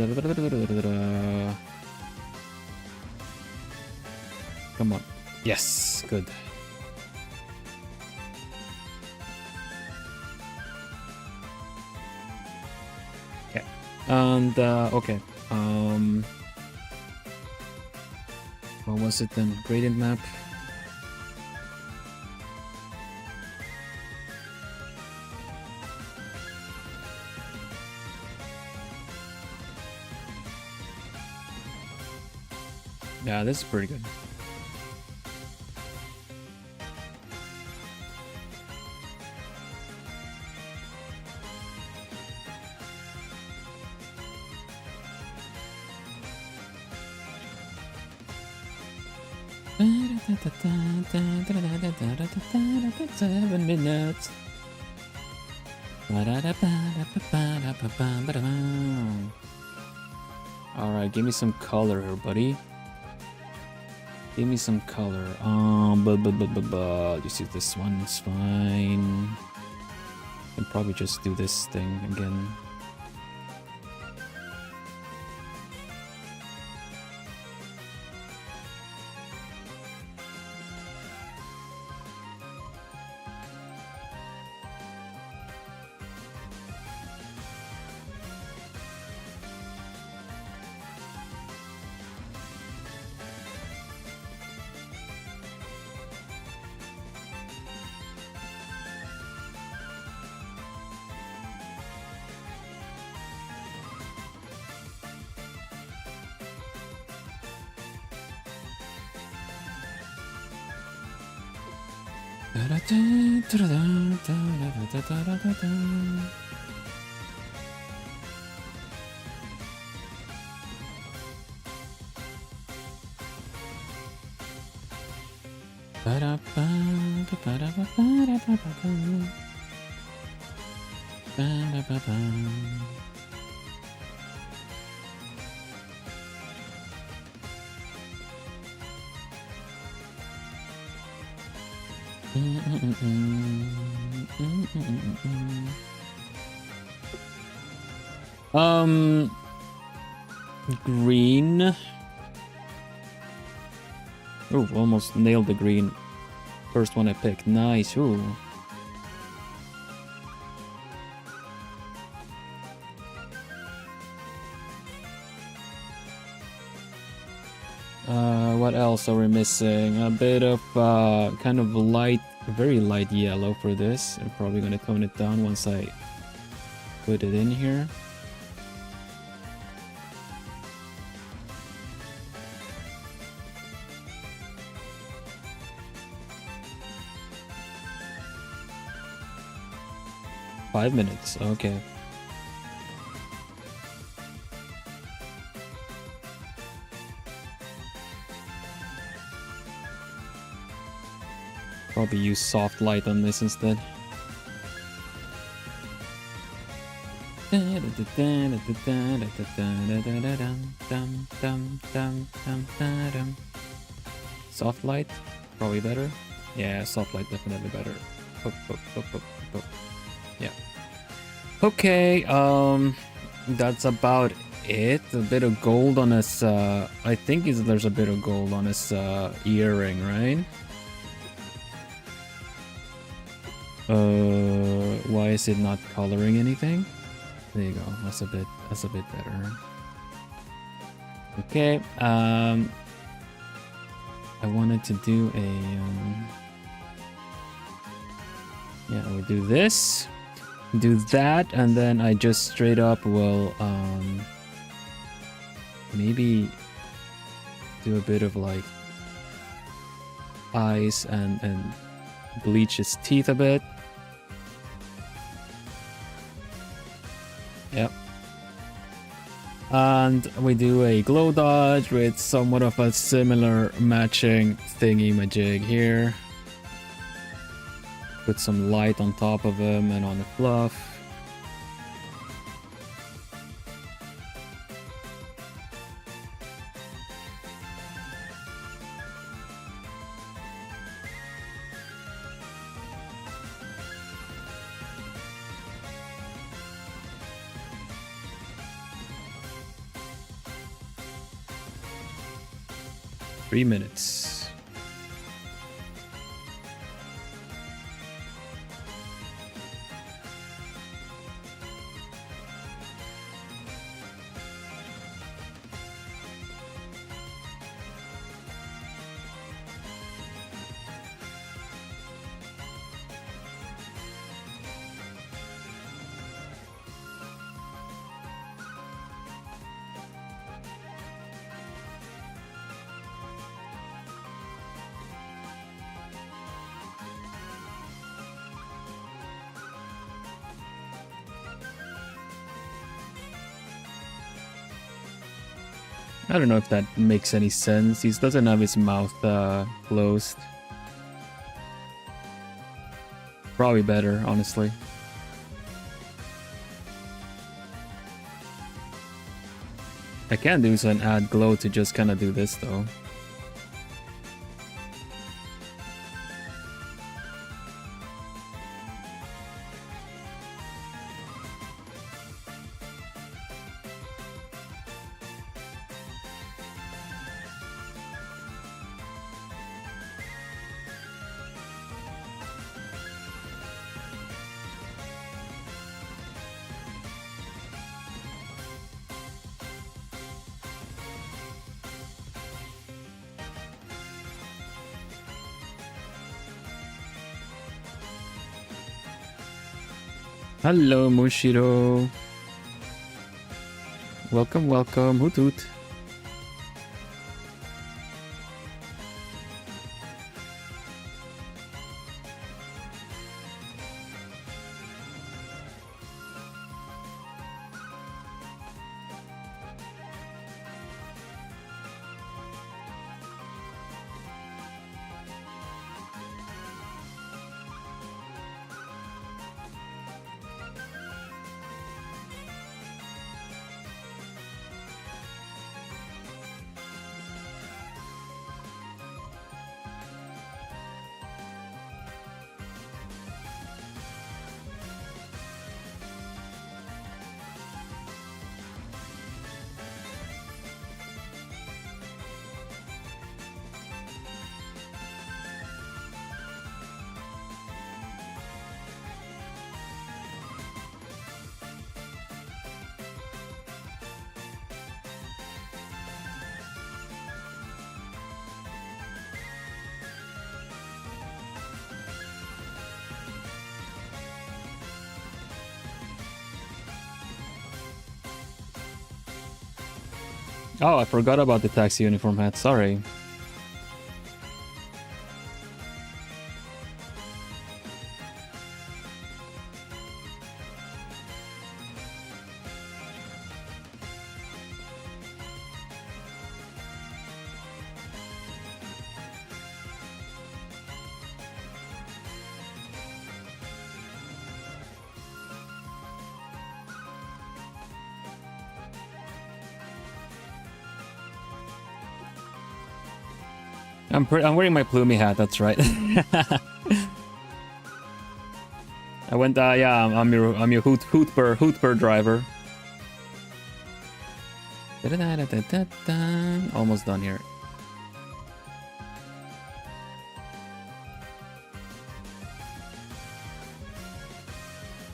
Come on. Yes, good. Okay. And, okay. What was it then? Gradient map? Yeah, this is pretty good. Seven minutes. All right, give me some color here, buddy. Give me some color. Just use this one. It's fine. Can probably just do this thing again. Green. Oh, almost nailed the green. First one I picked. Nice. Ooh. What else are we missing? A bit of kind of light, very light yellow for this. I'm probably gonna tone it down once I put it in here. Five minutes, okay. Probably use soft light on this instead. Soft light, probably better. Yeah, soft light definitely better. Yeah. Okay, that's about it. A bit of gold on his, I think there's a bit of gold on his earring, right? why is it not coloring anything? There you go. That's a bit better. Okay. I wanted to do a yeah, we'll do this, do that, and then I just straight up will maybe do a bit of like eyes and bleach his teeth a bit. Yep. And we do a glow dodge with somewhat of a similar matching thingy majig here. Put some light on top of him and on the fluff. Three minutes. I don't know if that makes any sense. He doesn't have his mouth closed. Probably better, honestly. I can do some add glow to just kind of do this though. Hello, Mushiro. Welcome, welcome. Hoot hoot. Oh, I forgot about the taxi uniform hat. Sorry. I'm wearing my plumey hat, that's right. I went, yeah, I'm your hootber driver. Almost done here.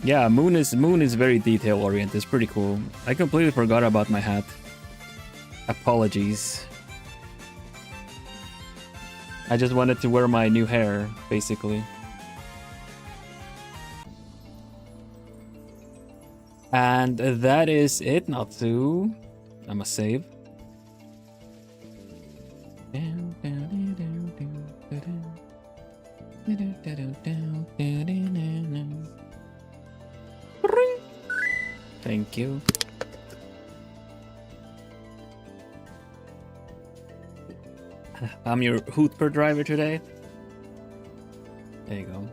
Yeah, Moon is very detail oriented. It's pretty cool. I completely forgot about my hat. Apologies. I just wanted to wear my new hair, basically. And that is it, Natsu. I'ma save. Thank you. I'm your Hootper driver today. There you go.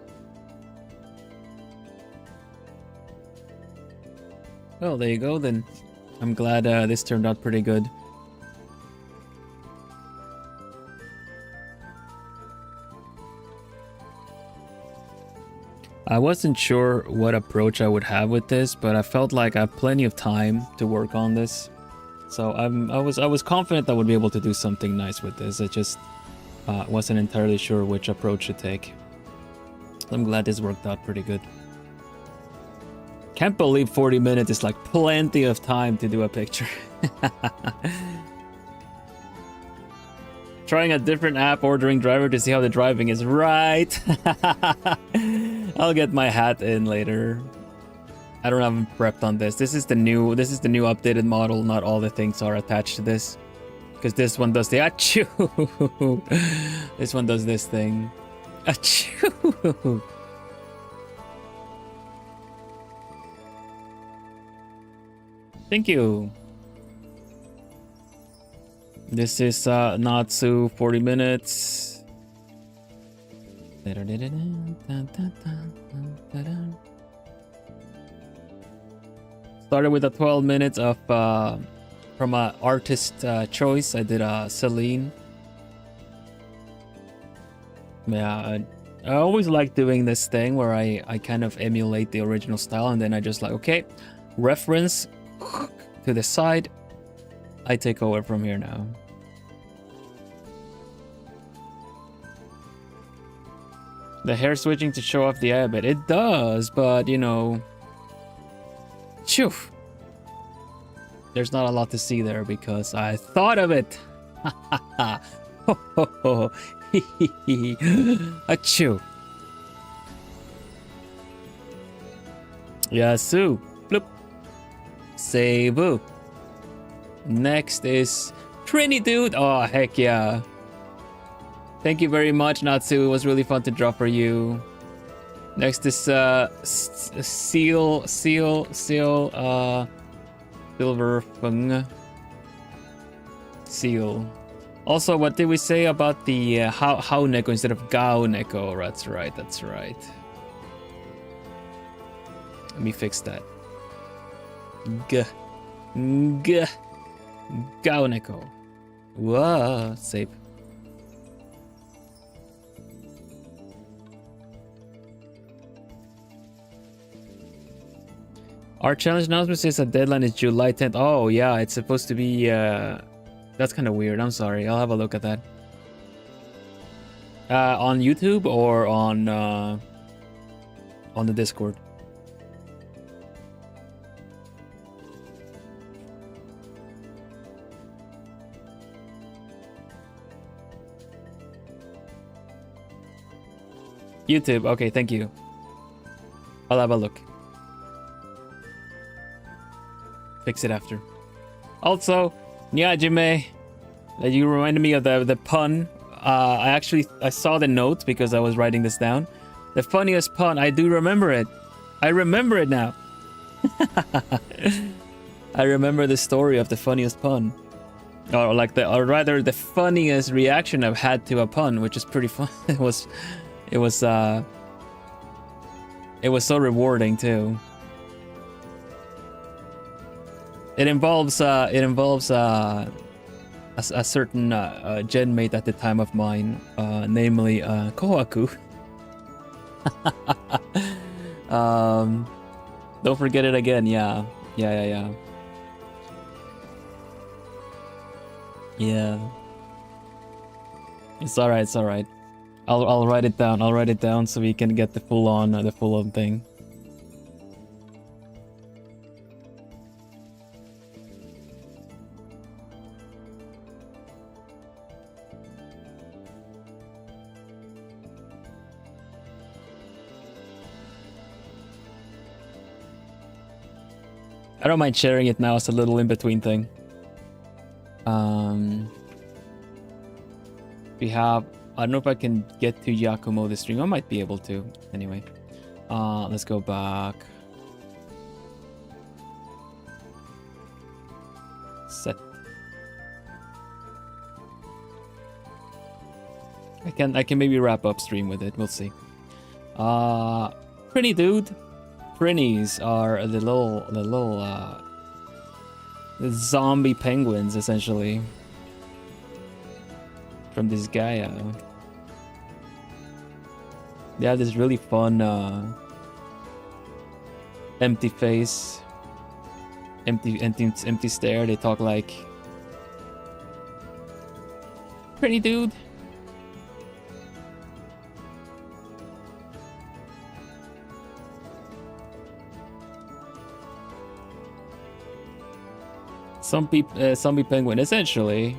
Well, there you go then. I'm glad this turned out pretty good. I wasn't sure what approach I would have with this, but I felt like I have plenty of time to work on this. So I was confident I would be able to do something nice with this. I just wasn't entirely sure which approach to take. I'm glad this worked out pretty good. Can't believe 40 minutes is like plenty of time to do a picture. Trying a different app, ordering driver to see how the driving is. Right. I'll get my hat in later. I don't have prepped on this. This is the new updated model. Not all the things are attached to this. Because this one does the achoo. This one does this thing. Achoo. Thank you. This is Natsu 40 minutes. Started with a 12 minutes of from an artist choice. I did Celine. Yeah, I always like doing this thing where I kind of emulate the original style, and then I just like, okay, reference to the side. I take over from here now. The hair switching to show off the eye a bit. It does, but you know, phew. There's not a lot to see there because I thought of it. Achoo. Yasu. Bloop. Seibu. Next is Trini Dude. Oh, heck yeah. Thank you very much, Natsu. It was really fun to draw for you. Next is Seal, Silver Fung. Seal. Also, what did we say about the how Neko instead of Gao Neko? That's right, that's right. Let me fix that. Gao Neko. Whoa, save. Our challenge announcement says the deadline is July 10th. Oh, yeah, it's supposed to be... that's kind of weird. I'm sorry. I'll have a look at that. On YouTube or on the Discord? YouTube. Okay, thank you. I'll have a look. Fix it after. Also, Nyajime, you reminded me of the pun. I saw the note because I was writing this down. The funniest pun, I do remember it. I remember it now. I remember the story of the funniest pun. Or rather the funniest reaction I've had to a pun, which is pretty fun. It was so rewarding too. It involves a certain gen mate at the time of mine, namely Kohaku. Don't forget it again. Yeah. It's alright. I'll write it down. So we can get the full on thing. I don't mind sharing it now as a little in-between thing. We have... I don't know if I can get to Yakumo the stream. I might be able to. Anyway. Let's go back. Set. I can maybe wrap up stream with it. We'll see. Pretty dude. Prinnies are the little zombie penguins essentially from this Gaia. They have this really fun empty face, empty stare. They talk like pretty dude. Zombie penguin, essentially.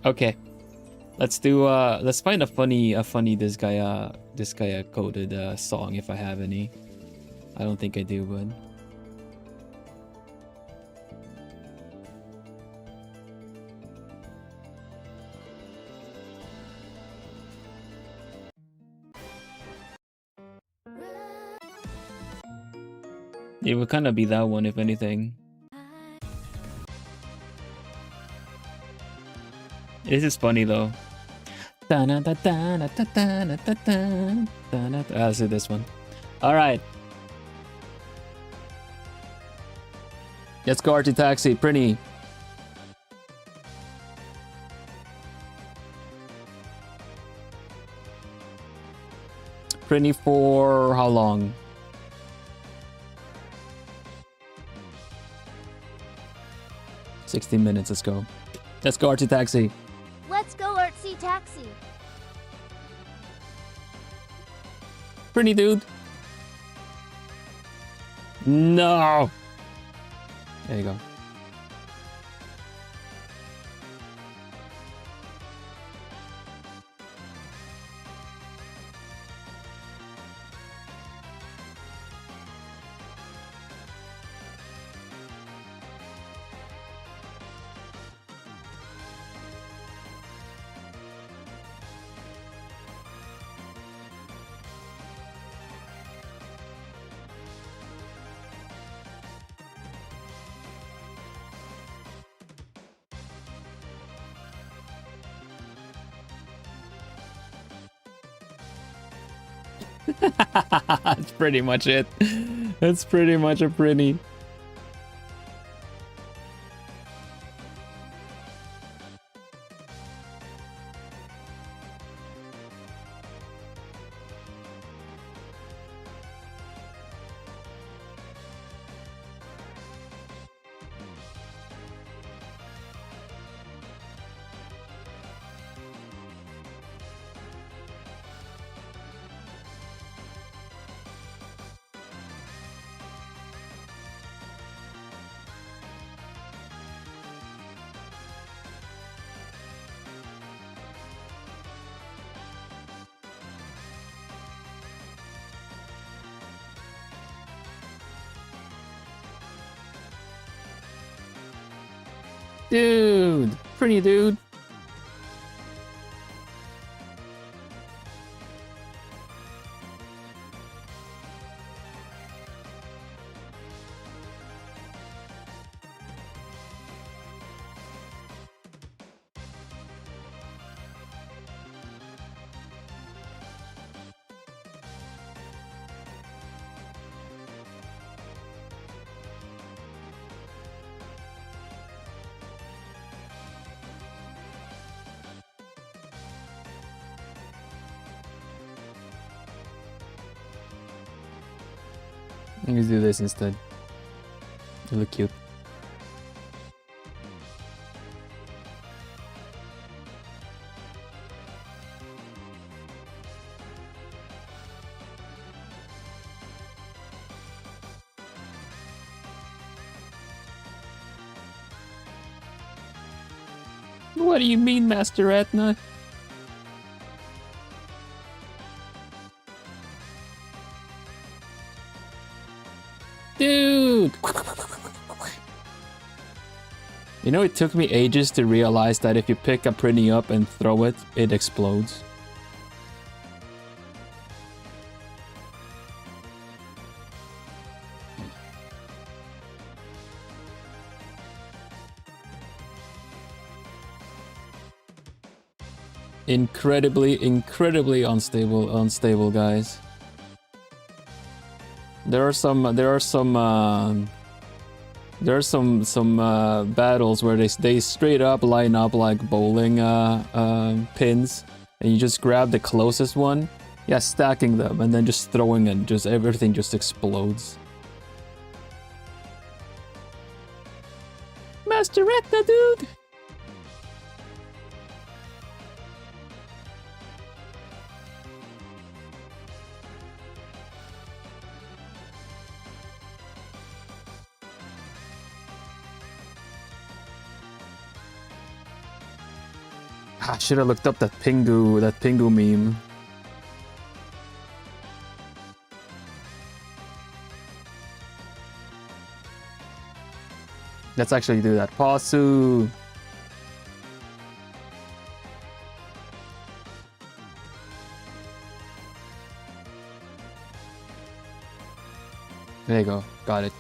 Okay, let's do. Let's find a funny this guy coded song if I have any. I don't think I do, but. It would kind of be that one, if anything. This is funny though. Let's do this one. All right. Let's go, Artsy Taxi. Pretty. Pretty for how long? 16 minutes, let's go. Let's go, Artsy Taxi. Let's go, Artsy Taxi. Pretty dude. No. There you go. That's pretty much it. That's pretty much a pretty. Dude, pretty dude. Let's do this instead. You look cute. What do you mean, Master Etna? dude! You know, it took me ages to realize that if you pick a Prinny up and throw it, it explodes. Incredibly unstable, guys. There are some battles where they straight up line up like bowling pins, and you just grab the closest one, yeah, stacking them, and then just throwing it, just everything just explodes. Master Recta, dude! I should have looked up that Pingu meme. Let's actually do that. Pasu! There you go. Got it.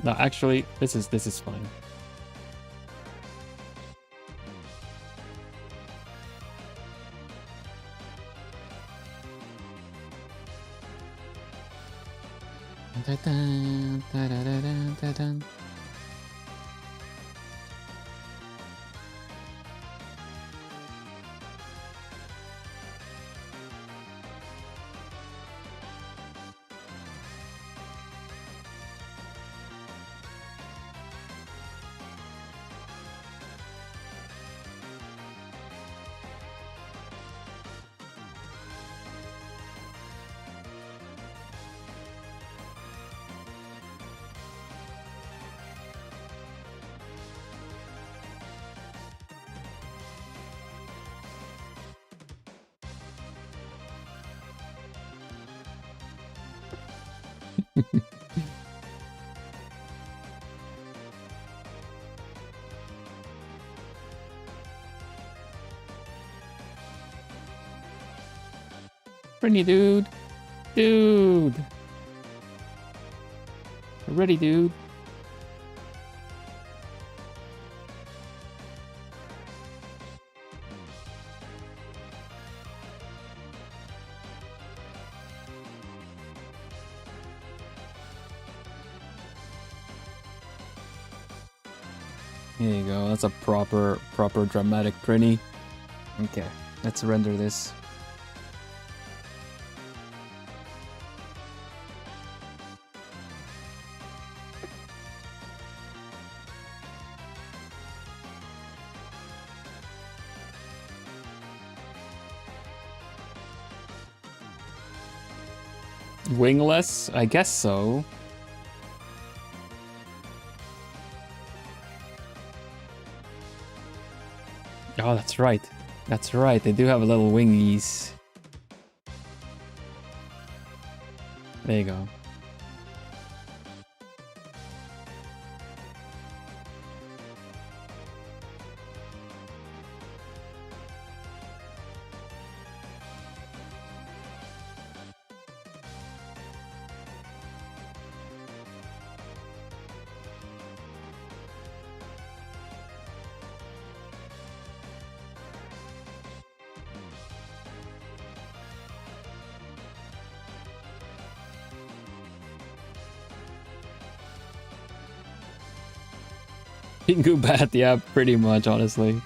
No, actually, this is fine. Pretty dude. Dude. Ready, dude. There you go. That's a proper dramatic Prinny. Okay, let's render this. Wingless? I guess so. Oh, that's right. That's right. They do have a little wingies. There you go. Pingu Bat, yeah, pretty much, honestly.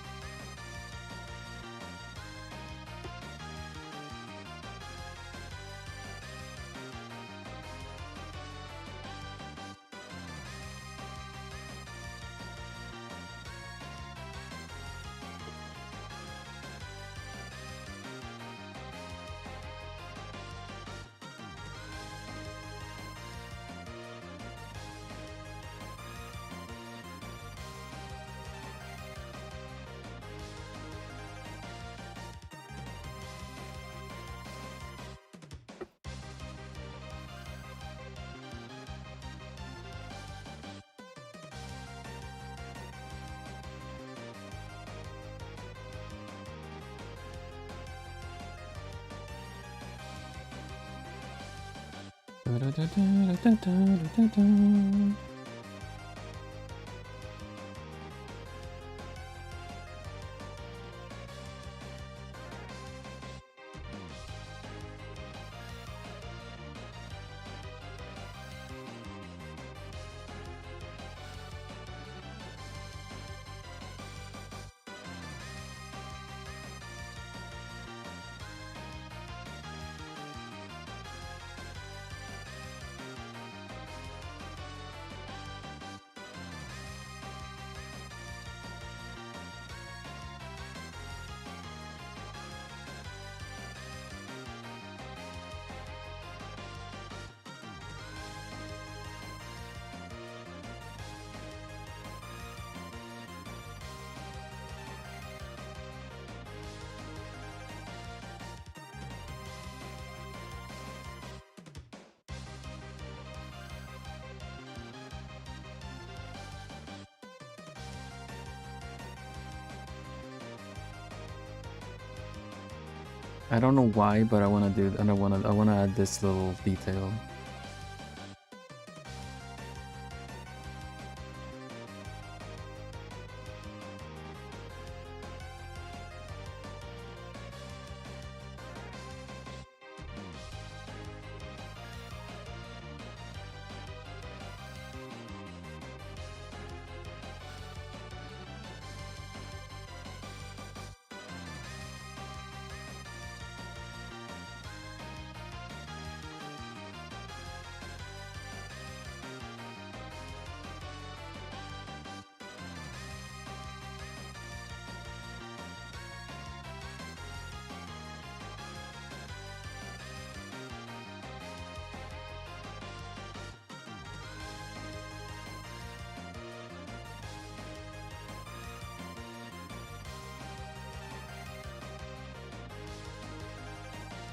I don't know why, but I wanna do. I wanna add this little detail.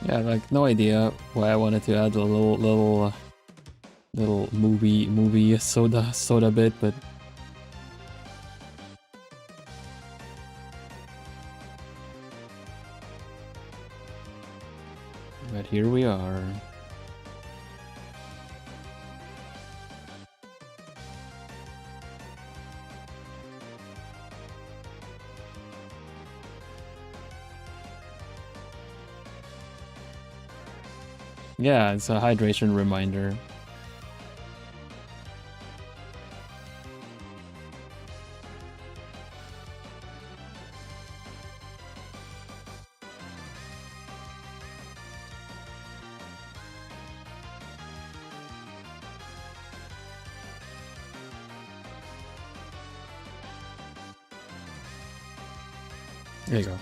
Yeah, like no idea why I wanted to add a little movie soda bit, but here we are. Yeah, it's a hydration reminder. There you go.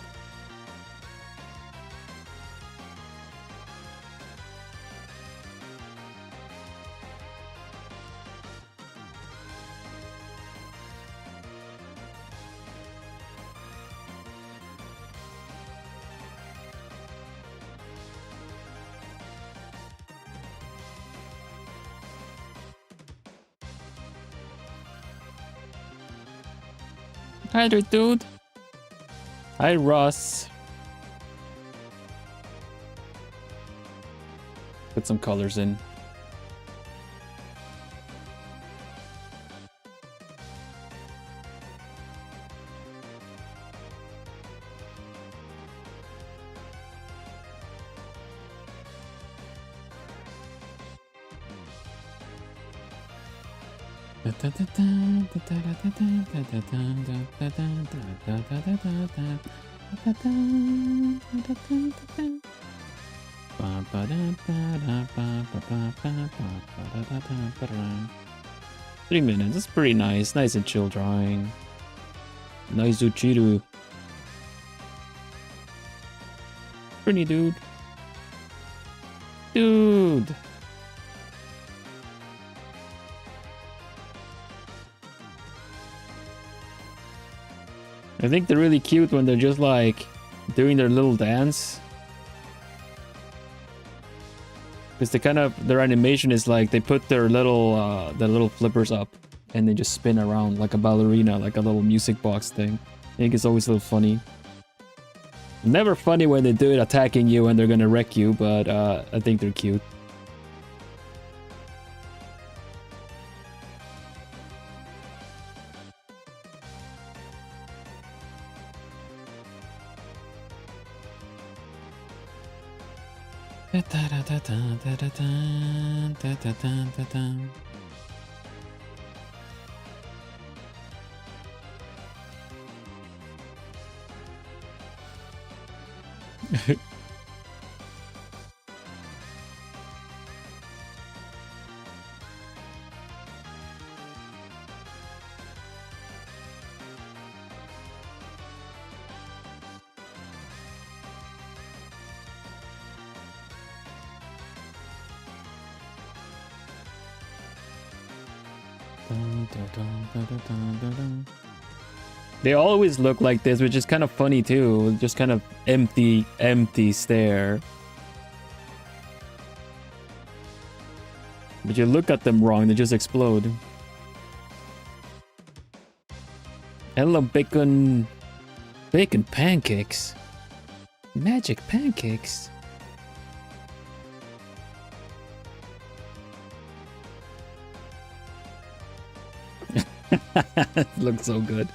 Hi there, dude. Hi, Ross. Put some colors in. Three minutes. That's pretty nice. Nice and chill drawing. Nice Uchiru. Pretty dude. Dude. I think they're really cute when they're just like doing their little dance. Because they kind of, their animation is like they put their little flippers up and they just spin around like a ballerina, like a little music box thing. I think it's always a little funny. Never funny when they do it attacking you and they're gonna wreck you, but I think they're cute. They always look like this, which is kind of funny too. Just kind of empty stare. But you look at them wrong, they just explode. Hello, bacon. Bacon pancakes. Magic pancakes. Looks so good.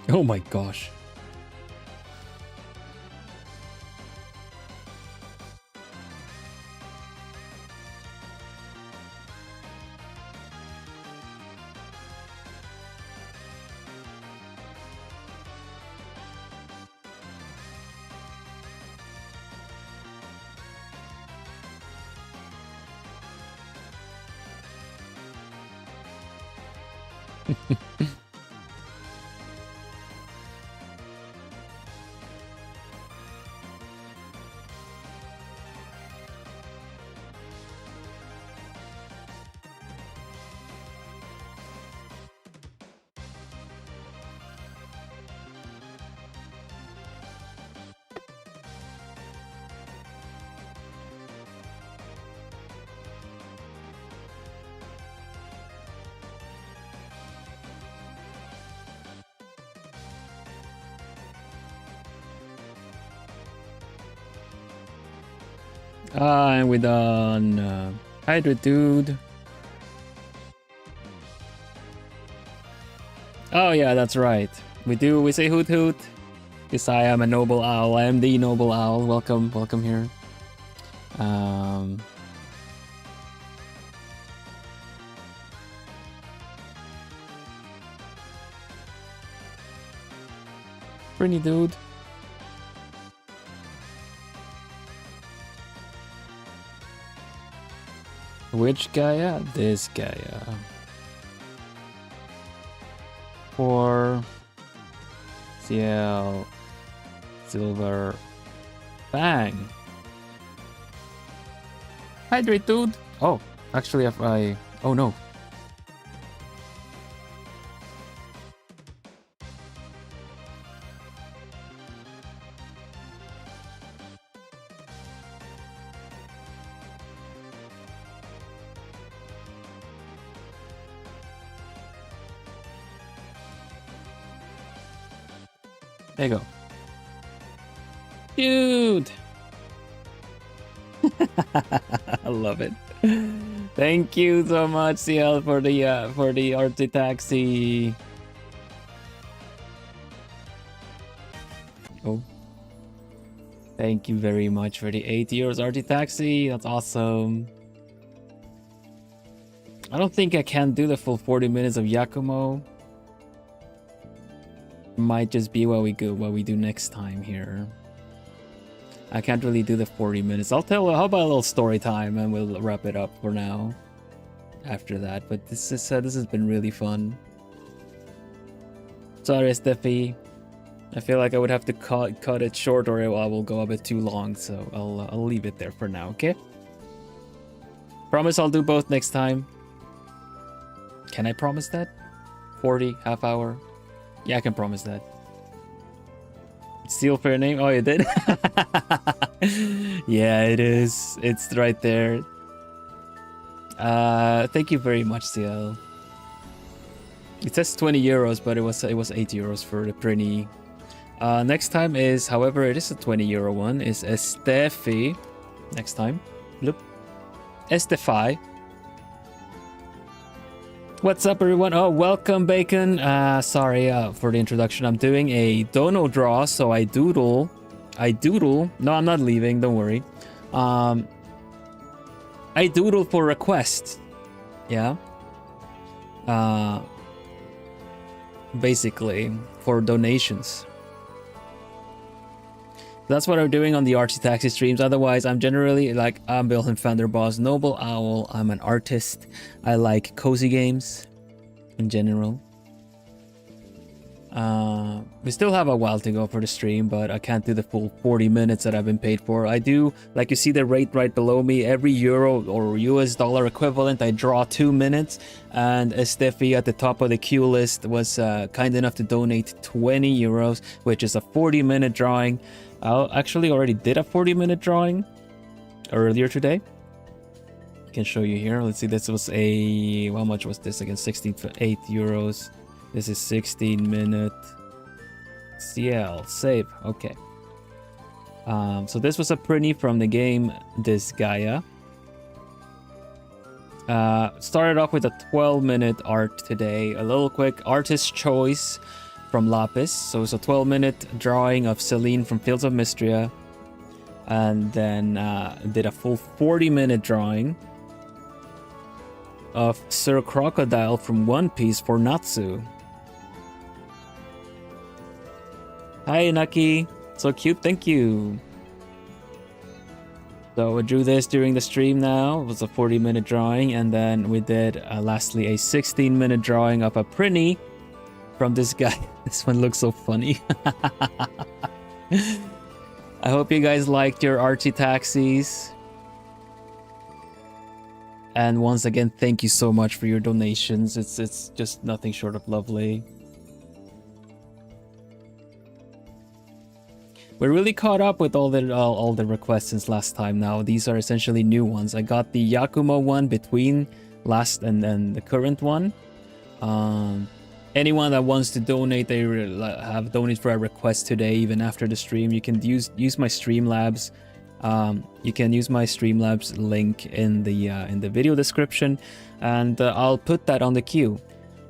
Oh my gosh. And we done hydrate dude. Oh yeah, that's right. We say hoot hoot. Yes, I am a noble owl. I am the noble owl. Welcome here. Pretty dude. Which guy? This guy. For CL Silver Bang. Hydrate, dude. Oh, actually, if I. Oh no. There you go. Dude! I love it. Thank you so much, CL, for the Artsy Taxi. Oh. Thank you very much for the 8 euros, Artsy Taxi. That's awesome. I don't think I can do the full 40 minutes of Yakumo. Might just be what we do next time here. I can't really do the 40 minutes. I'll tell. How about a little story time, and we'll wrap it up for now. After that, but this has been really fun. Sorry, Steffi. I feel like I would have to cut it short, or I will go a bit too long. So I'll leave it there for now. Okay. Promise I'll do both next time. Can I promise that? 40 half hour. Yeah, I can promise that. Steal fair name? Oh, you did? Yeah, it is. It's right there. Thank you very much, CL. It says 20 euros, but it was 8 euros for the Prini Next time is, however, it is a 20 euro one, is Estefi. Next time. Bloop. Estefai. What's up, everyone? Oh, welcome, Bacon. Sorry for the introduction. I'm doing a dono draw, so I doodle. No, I'm not leaving. Don't worry. I doodle for requests. Yeah. Basically, for donations. That's what I'm doing on the Artsy Taxi streams. Otherwise, I'm generally like, I'm Vilhelm Vanderbos, Noble Owl. I'm an artist. I like cozy games in general. We still have a while to go for the stream, but I can't do the full 40 minutes that I've been paid for. I do, like you see the rate right below me, every euro or US dollar equivalent, I draw 2 minutes. And Estefi at the top of the queue list was kind enough to donate 20 euros, which is a 40-minute drawing. I actually already did a 40-minute drawing earlier today. I can show you here. Let's see, this was a, how much was this again? 68 euros. This is 16-minute. CL, save, okay. So this was a printy from the game Disgaea. Started off with a 12-minute art today. A little quick artist choice from Lapis. So it's a 12-minute drawing of Celine from Fields of Mystria. And then did a full 40-minute drawing of Sir Crocodile from One Piece for Natsu. Hi, Naki. So cute, thank you. So I drew this during the stream now. It was a 40-minute drawing. And then we did, lastly, a 16-minute drawing of a printy from this guy. This one looks so funny. I hope you guys liked your Artsy Taxis. And once again, thank you so much for your donations. It's just nothing short of lovely. We're really caught up with all the requests since last time now. These are essentially new ones. I got the Yakumo one between last and then the current one. Anyone that wants to donate, they have donated for a request today, even after the stream. You can use my Streamlabs. You can use my Streamlabs link in the video description, and I'll put that on the queue.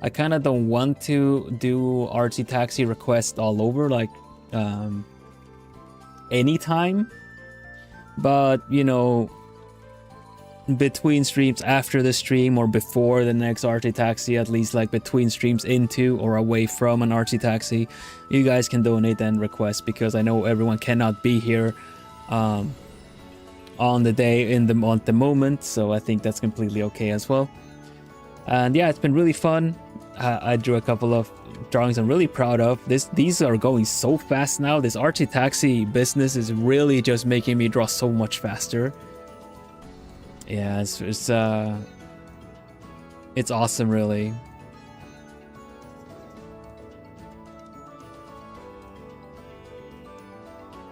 I kind of don't want to do Artsy Taxi requests all over, like anytime, but you know, between streams, after the stream, or before the next Artsy Taxi, at least like between streams into or away from an Artsy Taxi, you guys can donate and request, because I know everyone cannot be here on the day at the moment, so I think that's completely okay as well. And yeah, it's been really fun. I drew a couple of drawings I'm really proud of. These are going so fast now. This Artsy Taxi business is really just making me draw so much faster. Yeah, it's awesome, really.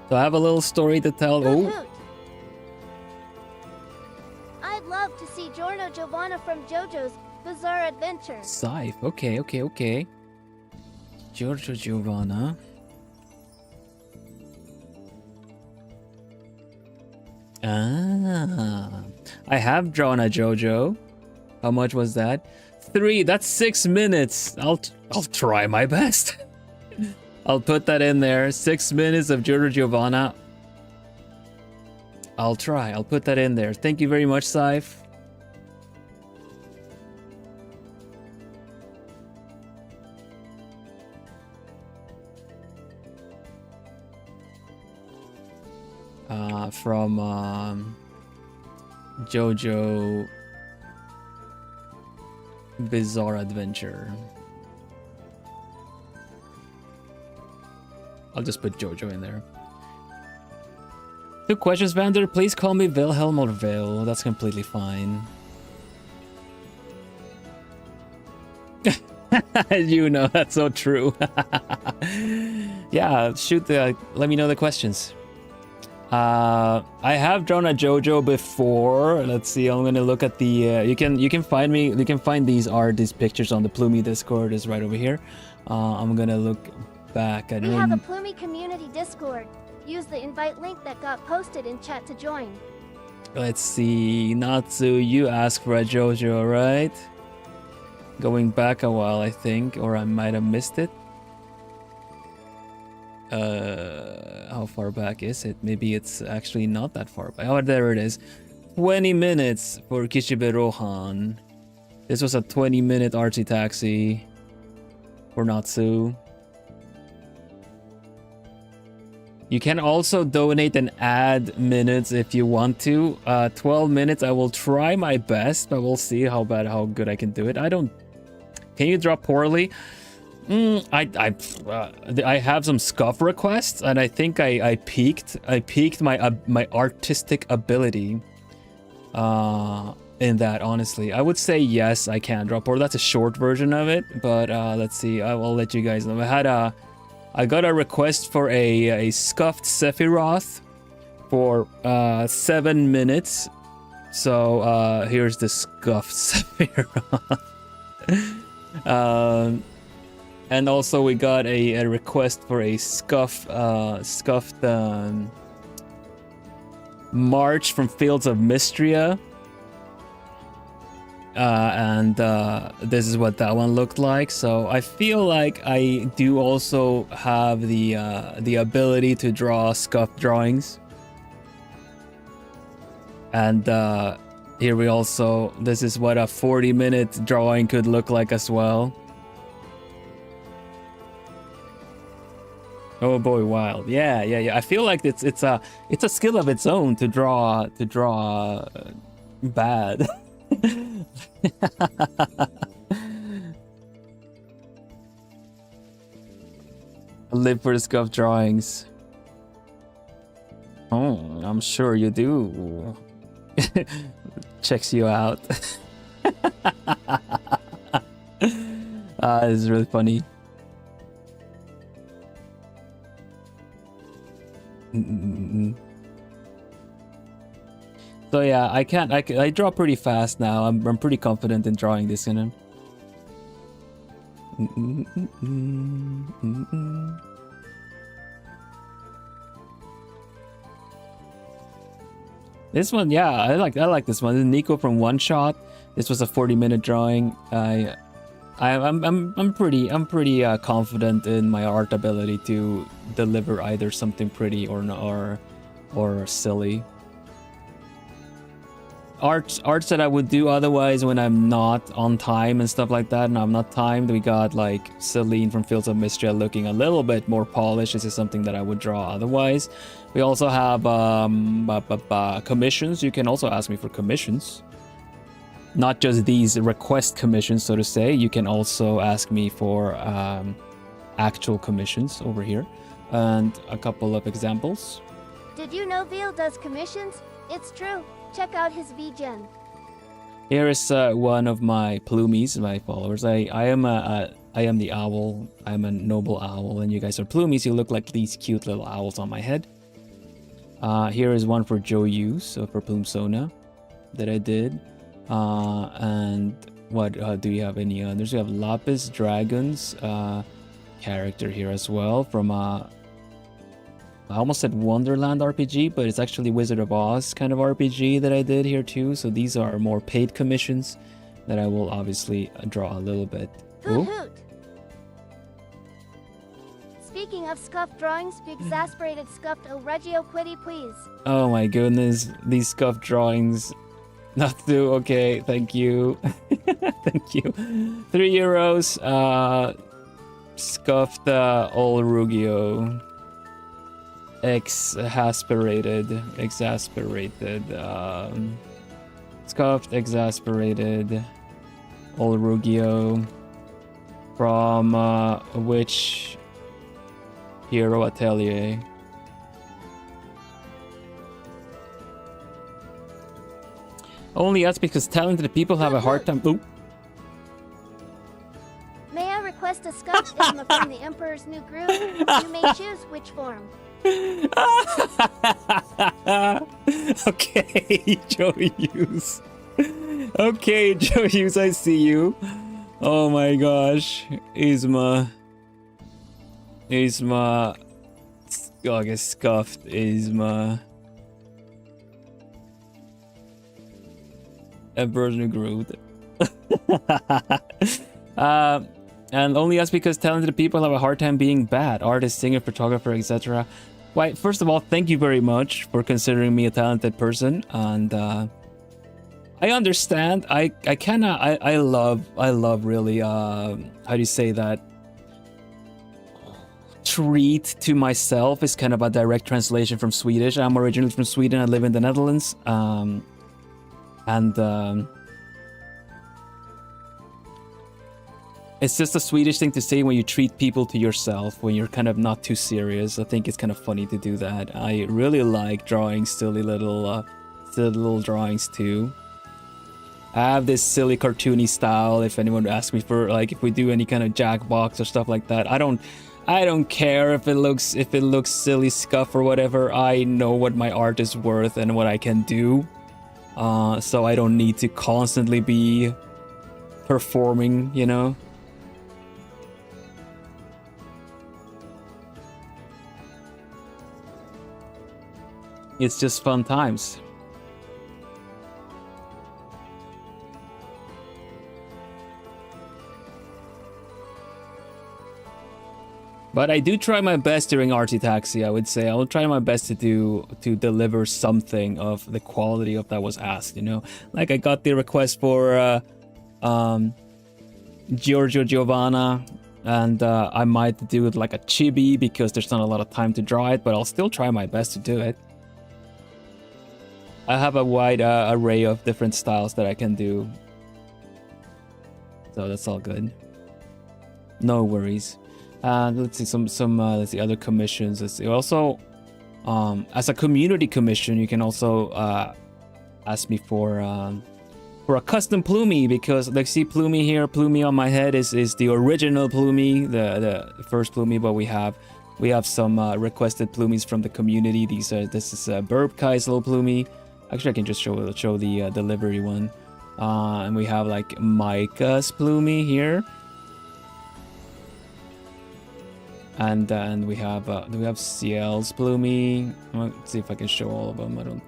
So I have a little story to tell. Hoot, hoot. I'd love to see Giorno Giovanna from JoJo's Bizarre Adventure. Scythe. Okay. Giorgio Giovanna. I have drawn a JoJo. How much was that? 3. That's 6 minutes. I'll try my best. I'll put that in there. 6 minutes of Giorgio Giovanna. I'll try. I'll put that in there. Thank you very much, Scythe. From JoJo Bizarre Adventure. I'll just put JoJo in there. 2 questions, Vander. Please call me Vilhelm or Vil. That's completely fine. You know, that's so true. Yeah, shoot let me know the questions. I have drawn a JoJo before. Let's see. I'm gonna look at the. You can find me. You can find these pictures on the Plumie Discord. Is right over here. I'm gonna look back. I We have a don't. Plumy community Discord. Use the invite link that got posted in chat to join. Let's see. Natsu, you asked for a JoJo, right? Going back a while, I think, or I might have missed it. How far back is it? Maybe it's actually not that far back. Oh, there it is. 20 minutes for Kishibe Rohan. This was a 20-minute Artsy Taxi for Natsu. You can also donate and add minutes if you want to. 12 minutes, I will try my best, but we'll see how good I can do it. Can you draw poorly? I have some scuff requests, and I think I peaked my artistic ability in that. Honestly, I would say yes, I can draw poor. That's a short version of it, but let's see. I will let you guys know. I got a request for a scuffed Sephiroth for 7 minutes. So here's the scuffed Sephiroth. And also we got a request for a scuffed March from Fields of Mystria. And this is what that one looked like. So I feel like I do also have the ability to draw scuffed drawings. And here we also, this is what a 40-minute drawing could look like as well. Oh boy, wild. Yeah. I feel like it's a skill of its own to draw bad. Live for the scuff drawings. Oh, I'm sure you do. Checks you out. This is really funny. So yeah, I draw pretty fast now. I'm pretty confident in drawing this in him. This one, yeah, I like this one. This is Nico from One Shot. This was a 40-minute drawing. I'm pretty confident in my art ability to deliver either something pretty or silly. Arts that I would do otherwise when I'm not on time and stuff like that, and I'm not timed. We got like Celine from Fields of Mystria looking a little bit more polished. This is something that I would draw otherwise. We also have commissions. You can also ask me for commissions. Not just these request commissions, so to say. You can also ask me for actual commissions over here. And a couple of examples. Did you know Veal does commissions? It's true. Check out his VGen. Here is one of my plumies, my followers. I am the owl. I'm a noble owl, and you guys are plumies. You look like these cute little owls on my head. Here is one for Joe Yu, so for Plumsona, that I did. And what do you have any others? We have Lapis Dragon's character here as well from I almost said Wonderland RPG, but it's actually Wizard of Oz kind of RPG that I did here too. So these are more paid commissions that I will obviously draw a little bit. Hoot hoot. Speaking of scuffed drawings, the exasperated scuffed O Reggio Quiddy please. Oh my goodness, these scuffed drawings. Not to, okay, thank you. Thank you. €3. Scuffed Olrugio. Exasperated, scuffed, exasperated, Olrugio, from which hero atelier? Only us because talented people have a hard time. Ooh. May I request a scuffed isma from the Emperor's New Groove? You may choose which form. Okay, Joe Hughes. Okay, Joe Hughes, I see you. Oh my gosh, Isma. Isma. Skage Scuffed Isma. Emperor's New Groove. And only us because talented people have a hard time being bad. Artist, singer, photographer, etc. Why, first of all, thank you very much for considering me a talented person. And I understand. I love really, how do you say that? Treat to myself is kind of a direct translation from Swedish. I'm originally from Sweden. I live in the Netherlands. It's just a Swedish thing to say when you treat people to yourself, when you're kind of not too serious. I think it's kind of funny to do that. I really like drawing silly little drawings too. I have this silly cartoony style. If anyone asks me for like if we do any kind of Jackbox or stuff like that, I don't care if it looks silly scuff or whatever. I know what my art is worth and what I can do. So I don't need to constantly be performing, you know. It's just fun times. But I do try my best during Artsy Taxi, I would say. I will try my best to deliver something of the quality of that was asked, you know? Like I got the request for Giorgio Giovanna, and I might do it like a chibi because there's not a lot of time to draw it, but I'll still try my best to do it. I have a wide array of different styles that I can do. So that's all good. No worries. Let's see let's see other commissions. Let's see. Also, as a community commission, you can also ask me for a custom plumie, because like see plumie here, plumie on my head is the original plumie, the first plumie, but we have some requested plumies from the community. This is Burb Kai's little plumie. Actually, I can just show the delivery one. And we have like Micah's plumie here. And then we have do we have Ciel's plumie? Let's see if I can show all of them. I don't.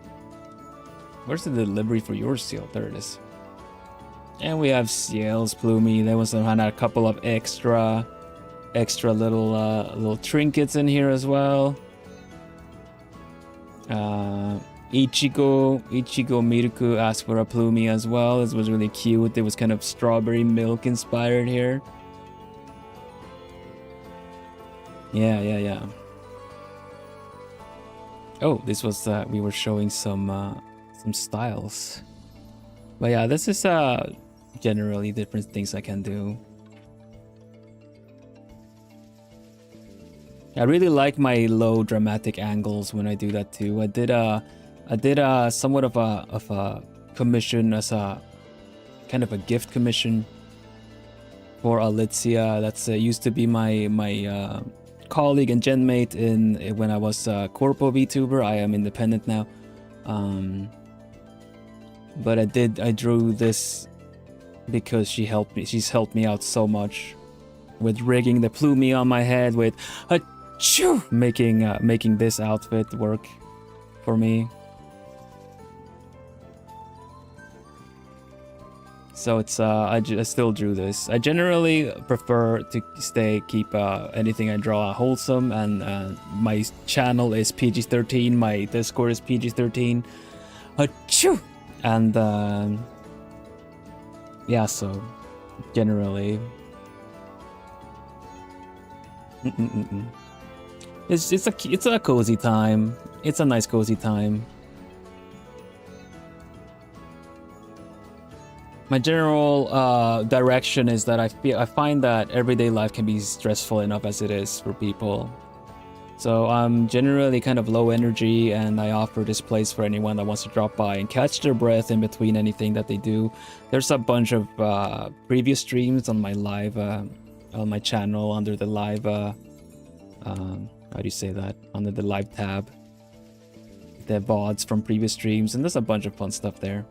Where's the delivery for your Ciel? There it is. And we have Ciel's plumie. There was a couple of extra little trinkets in here as well. Ichigo Miruku asked for a plumie as well. This was really cute. It was kind of strawberry milk inspired here. Yeah. Oh, this was we were showing some styles. But yeah, this is generally different things I can do. I really like my low dramatic angles when I do that too. I did somewhat of a commission as a kind of a gift commission for Alicia. That's used to be my colleague and genmate when I was Corpo VTuber. I am independent now. But I drew this because she's helped me out so much with rigging the plumie on my head, with making this outfit work for me. So it's I still drew this. I generally prefer to keep anything I draw wholesome, and my channel is PG-13. My Discord is PG-13. And yeah, so generally it's a cozy time. It's a nice cozy time. My general direction is that I find that everyday life can be stressful enough as it is for people. So I'm generally kind of low energy, and I offer this place for anyone that wants to drop by and catch their breath in between anything that they do. There's a bunch of previous streams on my live, on my channel under the live, how do you say that? Under the live tab. The VODs from previous streams, and there's a bunch of fun stuff there.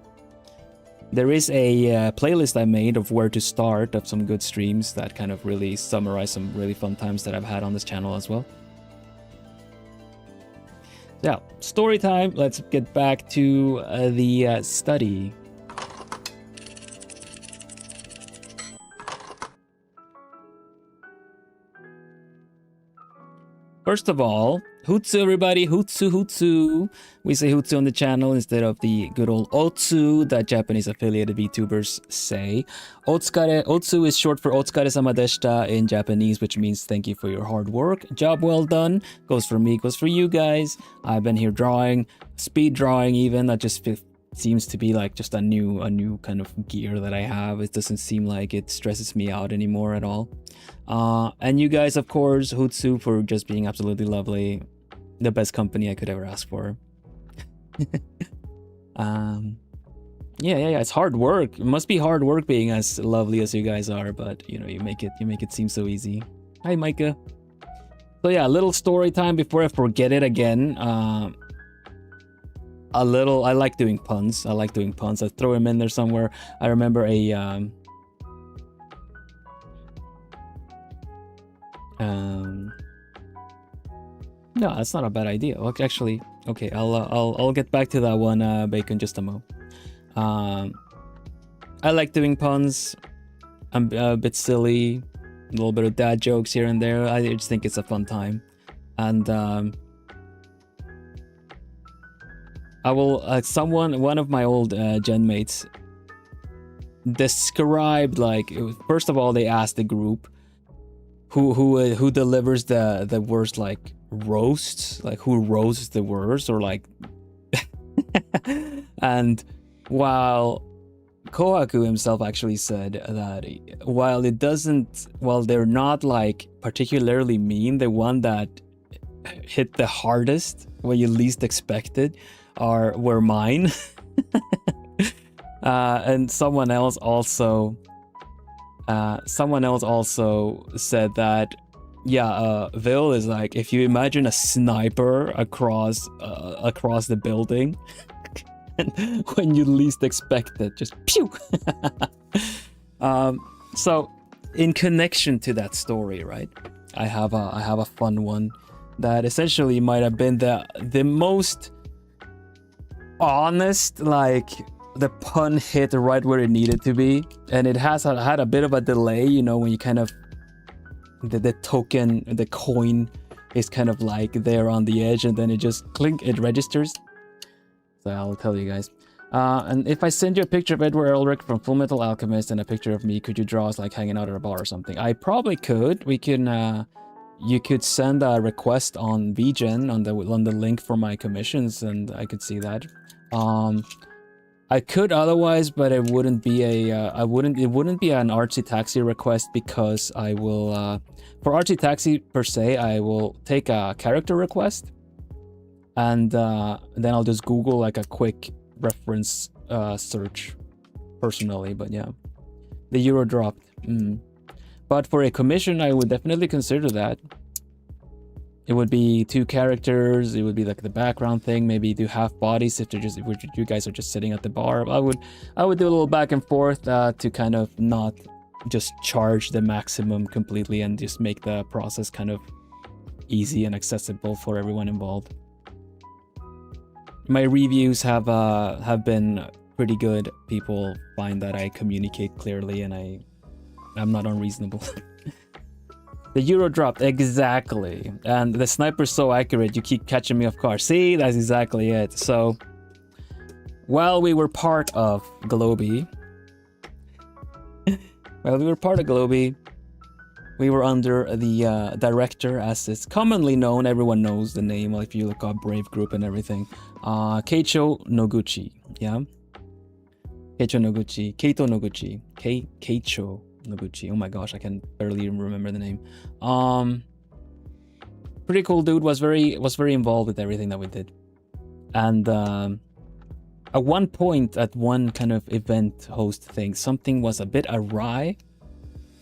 There is a playlist I made of where to start of some good streams that kind of really summarize some really fun times that I've had on this channel as well. Yeah, story time. Let's get back to the study. First of all, Hutsu everybody, Hutsu, Hutsu. We say Hutsu on the channel instead of the good old Otsu that Japanese affiliated VTubers say. Otsukare, Otsu is short for Otsukare-sama deshita in Japanese, which means thank you for your hard work. Job well done. Goes for me, goes for you guys. I've been here drawing, speed drawing even. That just seems to be like just a new kind of gear that I have. It doesn't seem like it stresses me out anymore at all. And you guys, of course, Hutsu, for just being absolutely lovely. The best company I could ever ask for. Yeah, it's hard work. It must be hard work being as lovely as you guys are, but you know, you make it seem so easy. Hi, Micah. So yeah, a little story time before I forget it again. I like doing puns. I throw them in there somewhere. I remember a no, that's not a bad idea. Okay, actually, okay, I'll get back to that one, Bacon, just a mo. I like doing puns. I'm a bit silly, a little bit of dad jokes here and there. I just think it's a fun time, and I will. One of my old gen mates described, like, first of all, they asked the group who delivers the worst, like, roasts, like who roasts the worst, or like and while Kohaku himself actually said that while they're not like particularly mean, the one that hit the hardest when you least expected were mine. And someone else also said that, yeah, Vil is like, if you imagine a sniper across the building, and when you least expect it, just pew. So in connection to that story, right, I have a fun one that essentially might have been the most honest, like, the pun hit right where it needed to be, and it has had a bit of a delay, you know, when you kind of the token, the coin is kind of like there on the edge, and then it just clink, it registers. So I'll tell you guys. And if I send you a picture of Edward Elric from Full Metal Alchemist and a picture of me, could you draw us like hanging out at a bar or something? I probably could. We can. You could send a request on VGen on the link for my commissions, and I could see that. I could otherwise, but it wouldn't be it wouldn't be an Artsy Taxi request, because I will for Artsy Taxi per se, I will take a character request, and then I'll just Google like a quick reference search personally. But yeah, the euro dropped. But for a commission, I would definitely consider that. It would be 2 characters. It would be like the background thing. Maybe do half bodies if you guys are just sitting at the bar. I would do a little back and forth to kind of not just charge the maximum completely, and just make the process kind of easy and accessible for everyone involved. My reviews have been pretty good. People find that I communicate clearly and I'm not unreasonable. The euro dropped, exactly. And the sniper's so accurate, you keep catching me off guard. See, that's exactly it. So, while we were part of Globy, we were under the director, as it's commonly known. Everyone knows the name, if you look up Brave Group and everything. Keicho Noguchi, yeah? Keicho Noguchi. Noguchi. Oh my gosh, I can barely even remember the name. Pretty cool dude, was very involved with everything that we did. And at one point, at one kind of event host thing, something was a bit awry.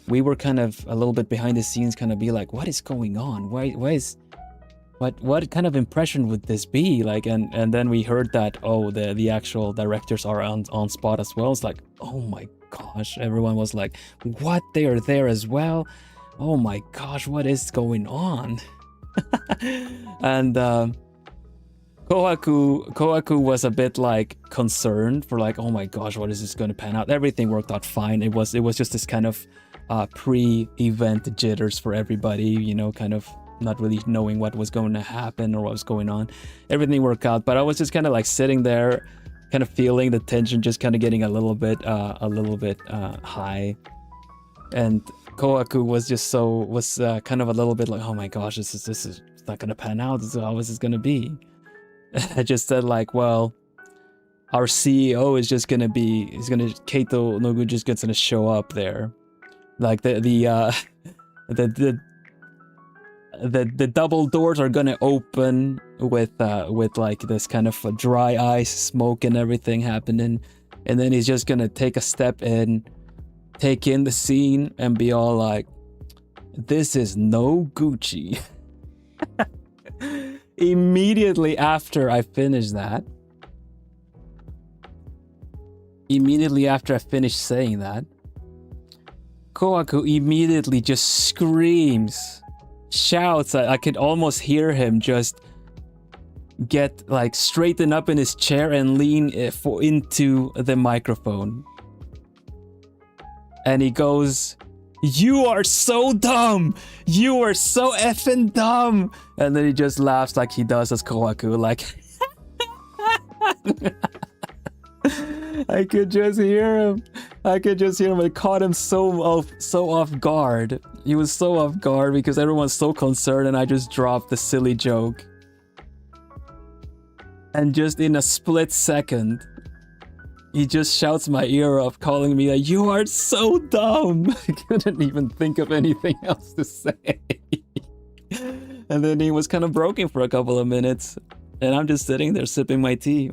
We were kind of a little bit behind the scenes, kind of be like, what is going on? Why what kind of impression would this be like? And then we heard that, oh, the actual directors are on spot as well. It's like, oh my gosh, everyone was like, what, they are there as well? Oh my gosh, what is going on? And Kohaku was a bit like concerned for like, oh my gosh, what is this going to pan out? Everything worked out fine. It was just this kind of pre-event jitters for everybody, you know, kind of not really knowing what was going to happen or what was going on. Everything worked out, but I was just kind of like sitting there, kind of feeling the tension just kind of getting a little bit high. And Kohaku was just kind of a little bit like, oh my gosh, this is not gonna pan out. How is this gonna be? I just said like, well, our CEO is just gonna Keito Nogu just gonna show up there, like the double doors are gonna open with like this kind of dry ice, smoke and everything happening, and then he's just gonna take a step in, take in the scene, and be all like, "This is no Gucci." Immediately after I finished saying that, Kohaku immediately just screams, shouts. I could almost hear him just get like straighten up in his chair and lean into the microphone. And he goes, "You are so dumb! You are so effing dumb!" And then he just laughs like he does as Kohaku, like I could just hear him. It caught him so off guard. He was so off guard because everyone's so concerned, and I just dropped the silly joke. And just in a split second, he just shouts my ear off, calling me like, "You are so dumb!" I couldn't even think of anything else to say. And then he was kind of broken for a couple of minutes, and I'm just sitting there sipping my tea.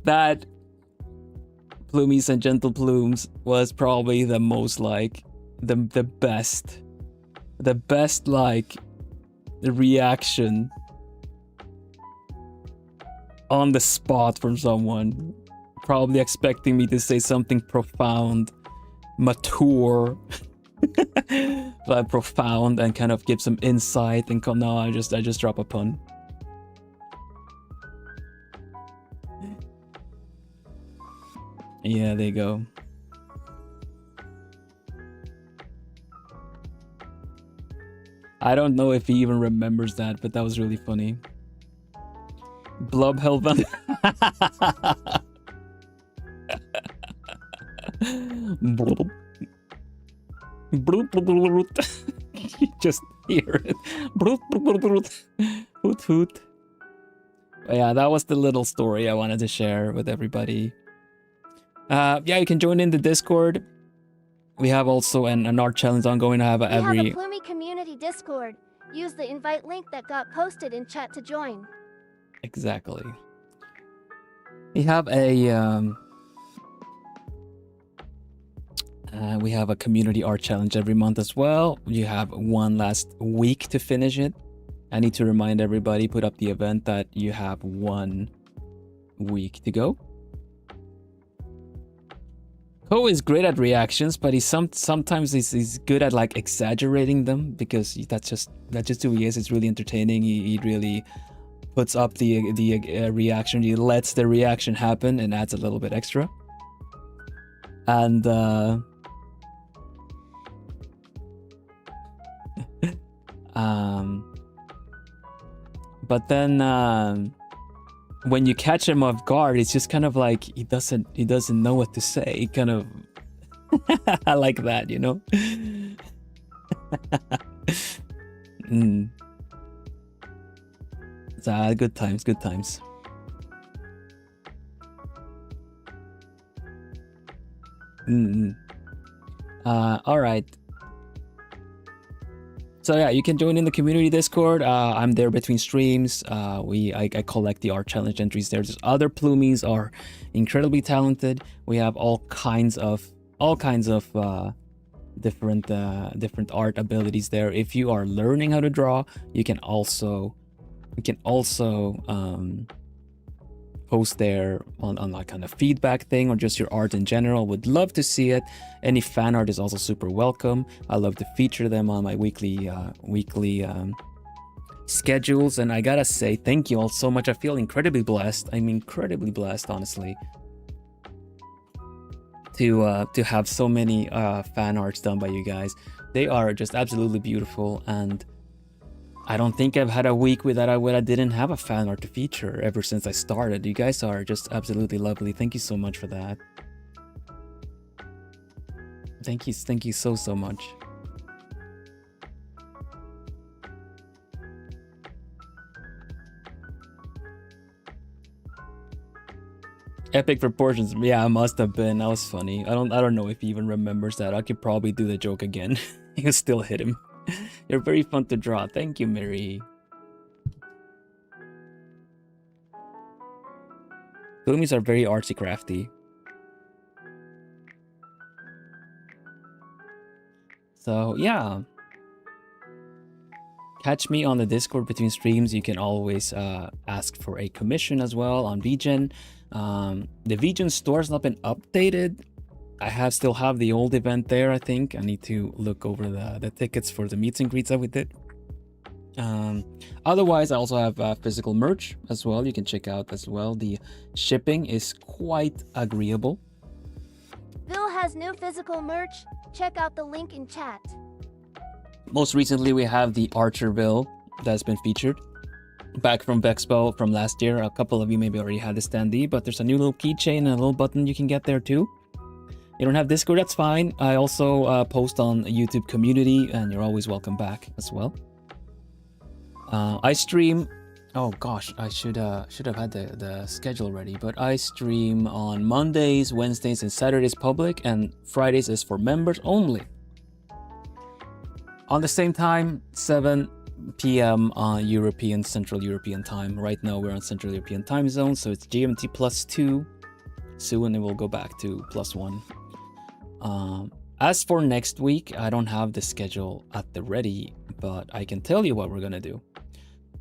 That Plumies and Gentle Plumes was probably the most like the best like reaction on the spot from someone, probably expecting me to say something profound, mature, like profound, and kind of give some insight. And no, I just drop a pun. Yeah, there you go. I don't know if he even remembers that, but that was really funny. Blubhelvan. You just hear it. Hoot hoot. But yeah, that was the little story I wanted to share with everybody. Yeah, you can join in the Discord. We have also an art challenge ongoing. I have We have a Plumie community Discord. Use the invite link that got posted in chat to join. Exactly. We have a community art challenge every month as well. You have one last week to finish it. I need to remind everybody, put up the event, that you have 1 week to go. Ko is great at reactions, but sometimes he's good at like exaggerating them, because that's just who he is. It's really entertaining. He really puts up the reaction. He lets the reaction happen and adds a little bit extra. And but then when you catch him off guard, it's just kind of like he doesn't know what to say. He kind of I like that, you know. Good times. All right. So yeah, you can join in the community Discord. I'm there between streams. I collect the art challenge entries there. There's other Plumies are incredibly talented. We have all kinds of different art abilities there. If you are learning how to draw, you can also post there on like kind of feedback thing, or just your art in general. Would love to see it. Any fan art is also super welcome. I love to feature them on my weekly schedules, and I gotta say thank you all so much. I feel incredibly blessed. I'm incredibly blessed, honestly, to have so many fan arts done by you guys. They are just absolutely beautiful, and I don't think I've had a week where I didn't have a fan art to feature ever since I started. You guys are just absolutely lovely. Thank you so much for that. Thank you so much. Epic proportions. Yeah, I must have been. That was funny. I don't know if he even remembers that. I could probably do the joke again. You can still hit him. You're very fun to draw. Thank you, Miri. Gloomies are very artsy crafty. So yeah. Catch me on the Discord between streams. You can always ask for a commission as well on VGen. The VGen store has not been updated. I still have the old event there, I think. I need to look over the tickets for the meets and greets that we did. Otherwise, I also have physical merch as well. You can check out as well. The shipping is quite agreeable. Bill has new physical merch. Check out the link in chat. Most recently, we have the Archerville that's been featured. Back from Vexpo from last year. A couple of you maybe already had the standee, but there's a new little keychain and a little button you can get there too. You don't have Discord, that's fine. I also post on YouTube community, and you're always welcome back as well. I stream. Oh gosh, I should have had the schedule ready, but I stream on Mondays, Wednesdays, and Saturdays public, and Fridays is for members only. On the same time, 7 p.m. European, Central European time. Right now we're on Central European time zone, so it's GMT +2. Soon it will go back to +1. As for next week, I don't have the schedule at the ready, but I can tell you what we're gonna do.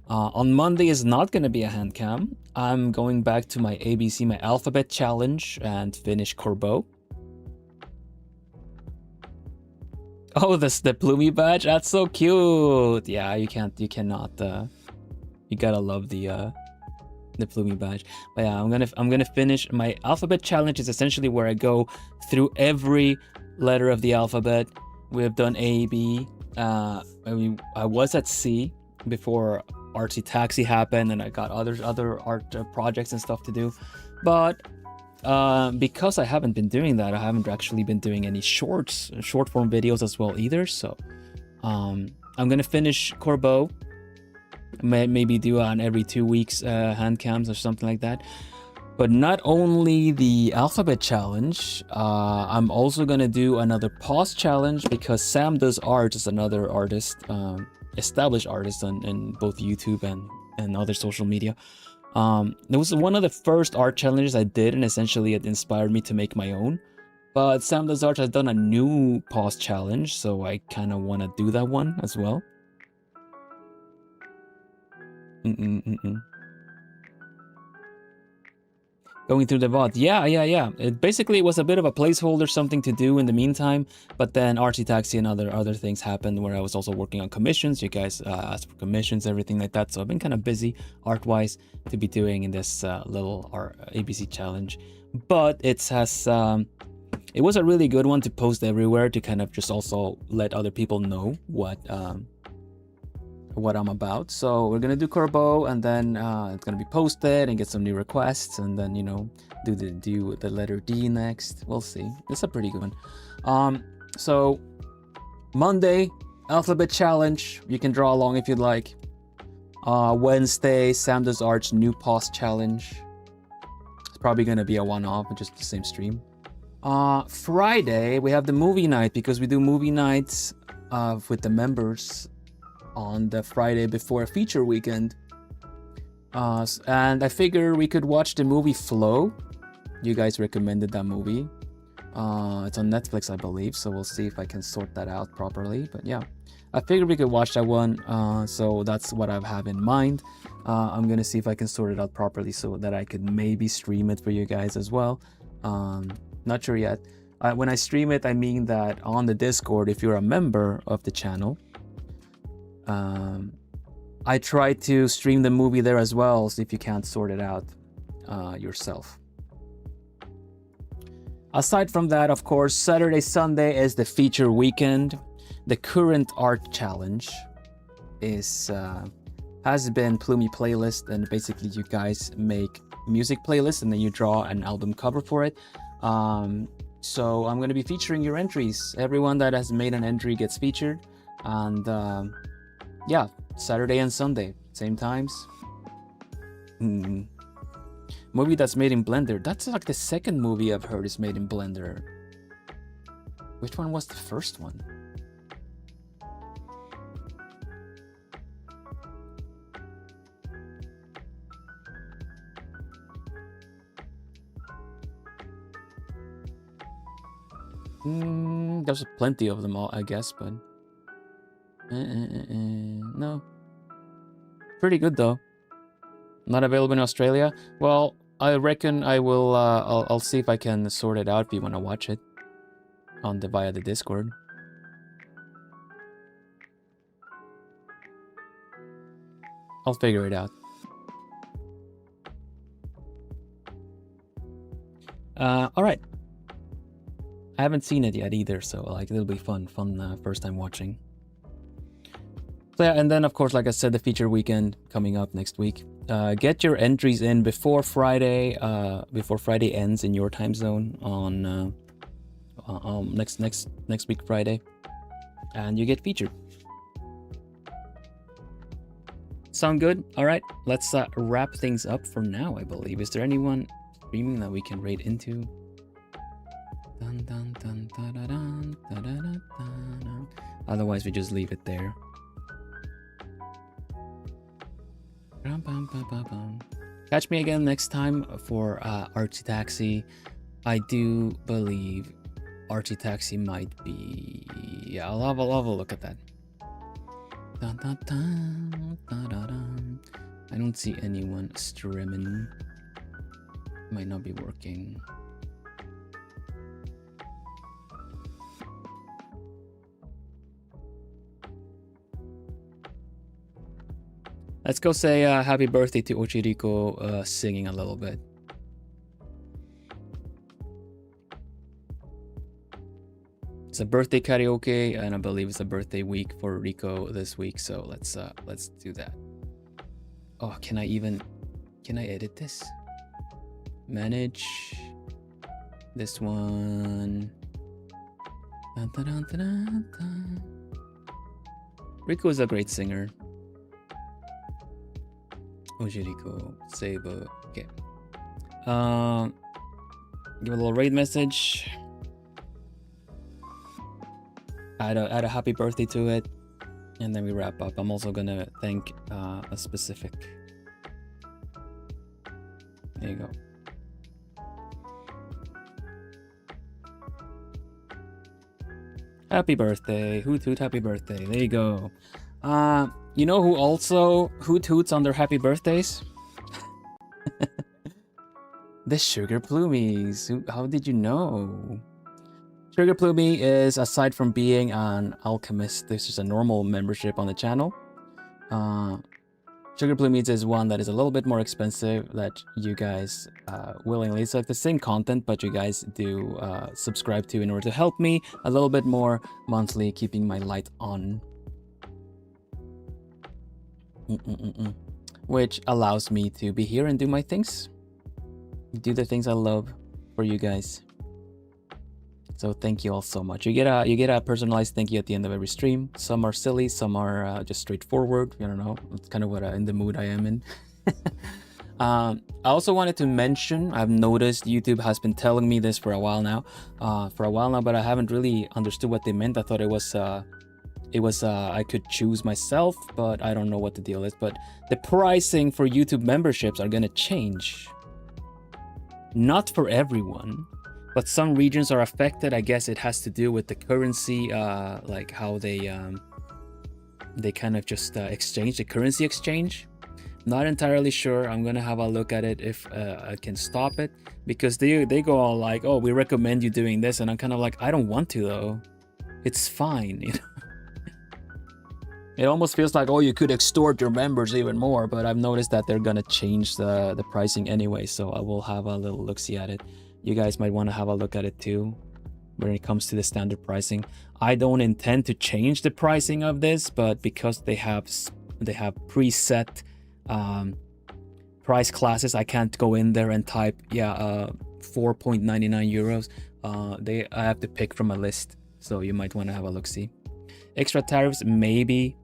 On Monday is not gonna be a hand cam. I'm going back to my ABC, my alphabet challenge, and finish Corbeau. Oh, the Plumie badge, that's so cute. Yeah, you cannot. You gotta love the Plumie badge. But yeah, I'm gonna finish my alphabet challenge. Is essentially where I go through every letter of the alphabet. We have done A, B. I was at C before Artsy Taxi happened, and I got other art projects and stuff to do. But because I haven't been doing that, I haven't actually been doing any short form videos as well either. So I'm gonna finish Corbeau. Maybe do on every 2 weeks hand cams or something like that. But not only the alphabet challenge, I'm also gonna do another pause challenge, because Sam Does Art is another artist, established artist in both YouTube and other social media. It was one of the first art challenges I did, and essentially it inspired me to make my own. But Sam Does Art has done a new pause challenge, so I kind of want to do that one as well. Going through the VOD. Yeah. It basically was a bit of a placeholder, something to do in the meantime. But then Artsy Taxi and other things happened where I was also working on commissions. You guys asked for commissions, everything like that. So I've been kind of busy art-wise to be doing in this little ABC challenge. But it was a really good one to post everywhere, to kind of just also let other people know what I'm about. So we're gonna do Corbeau, and then it's gonna be posted and get some new requests, and then do the letter D next. We'll see. It's a pretty good one. So Monday, alphabet challenge. You can draw along if you'd like. Wednesday, Sam Does Art's new pause challenge. It's probably gonna be a one-off, just the same stream. Friday we have the movie night, because we do movie nights with the members on the Friday before a feature weekend. And I figure we could watch the movie Flow. You guys recommended that movie. It's on Netflix, I believe, so we'll see if I can sort that out properly. But yeah, I figured we could watch that one, so that's what I have in mind. I'm gonna see if I can sort it out properly so that I could maybe stream it for you guys as well. Not sure yet. When I stream it, I mean that on the Discord, if you're a member of the channel, I try to stream the movie there as well, so if you can't sort it out yourself. Aside from that, of course, Saturday, Sunday is the feature weekend. The current art challenge is has been Plumie playlist, and basically you guys make music playlists and then you draw an album cover for it. So I'm going to be featuring your entries. Everyone that has made an entry gets featured, and yeah, Saturday and Sunday, same times. Movie that's made in Blender. That's like the second movie I've heard is made in Blender. Which one was the first one? There's plenty of them all, I guess, but no. Pretty good though. Not available in Australia. Well, I reckon I will. I'll see if I can sort it out if you want to watch it on via the Discord. I'll figure it out. All right. I haven't seen it yet either, so like it'll be fun first time watching. So yeah, and then of course, like I said, the feature weekend coming up next week. Get your entries in before Friday ends in your time zone on next week Friday, and you get featured. Sound good? All right, let's wrap things up for now. I believe. Is there anyone streaming that we can raid into? Dun, dun, dun, dun, dun, dun, dun, dun, dun, dun. Otherwise, we just leave it there. Catch me again next time for Artsy Taxi. I do believe Artsy Taxi might be. Yeah, I'll have a look at that. Dun, dun, dun, dun, dun, dun. I don't see anyone streaming. Might not be working. Let's go say happy birthday to Ochiriko, singing a little bit. It's a birthday karaoke, and I believe it's a birthday week for Rico this week. So let's do that. Oh, can I edit this? Manage this one. Dun, dun, dun, dun, dun. Rico is a great singer. Ojiriko, Saber. Okay. Give a little raid message. Add a happy birthday to it, and then we wrap up. I'm also gonna thank a specific. There you go. Happy birthday, hoot hoot, happy birthday. There you go. You know who also hoot hoots on their happy birthdays? The Sugar Plumies. How did you know? Sugar Plumie is, aside from being an alchemist, this is a normal membership on the channel. Sugar Plumies is one that is a little bit more expensive that you guys willingly. It's like the same content, but you guys do subscribe to in order to help me a little bit more monthly, keeping my light on. Which allows me to be here and do my things. Do the things I love for you guys. So thank you all so much. You get a personalized thank you at the end of every stream. Some are silly, some are just straightforward. I don't know. It's kind of what in the mood I am in. I also wanted to mention, I've noticed YouTube has been telling me this for a while now, but I haven't really understood what they meant. I thought it was I could choose myself, but I don't know what the deal is. But the pricing for YouTube memberships are gonna change. Not for everyone, but some regions are affected. I guess it has to do with the currency, like how they kind of just exchange, the currency exchange. Not entirely sure. I'm gonna have a look at it if I can stop it, because they go all like, oh, we recommend you doing this, and I'm kind of like, I don't want to though. It's fine, you know. It almost feels like, oh, you could extort your members even more, but I've noticed that they're gonna change the pricing anyway, so I will have a little look-see at it. You guys might want to have a look at it too when it comes to the standard pricing. I don't intend to change the pricing of this, but because they have preset price classes, I can't go in there and type 4.99 euros. I have to pick from a list, so you might want to have a look-see. Extra tariffs, maybe.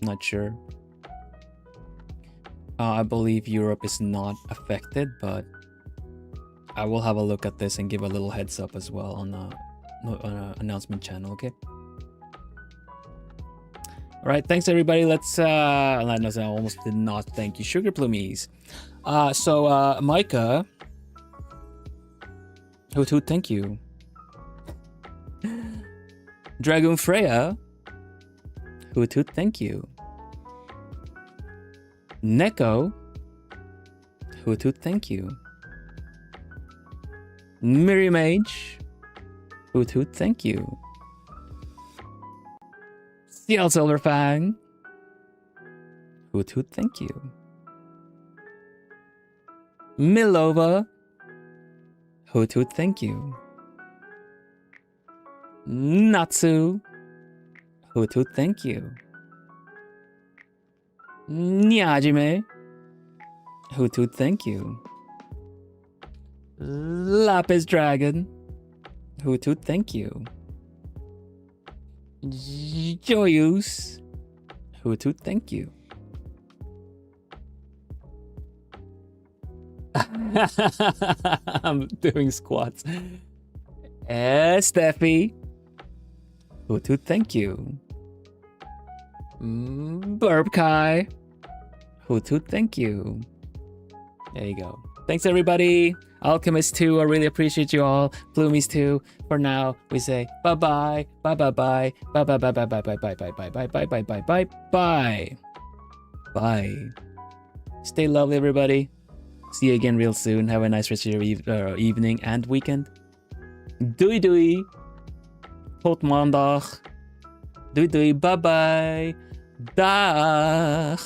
Not sure. I believe Europe is not affected, but I will have a look at this and give a little heads up as well on a announcement channel, okay? All right, thanks everybody. Let's I almost did not thank you, Sugar Plumies. So Micah, Hoot, thank you. Dragon Freya, Hoot, thank you. Neko, Hoot, thank you. Miri Mage, Hoot, thank you. CL Silverfang, Hoot, thank you. Milova, Hoot, thank you. Natsu, Hoot, thank you. Nyajime, Hoot, thank you. Lapis Dragon, Hoot, thank you. Joyous, Hoot, thank you. I'm doing squats. Steffi, Hoot, thank you. Burp Kai, Hoot, thank you. There you go. Thanks everybody. Alchemist too, I really appreciate you all. Plumies too. For now, we say bye bye, bye bye bye, bye bye bye bye bye bye bye bye bye bye bye bye bye bye bye bye. Stay lovely, everybody. See you again real soon. Have a nice rest of your evening and weekend. Doei doei. Tot maandag. Doei doei. Bye bye. Dag.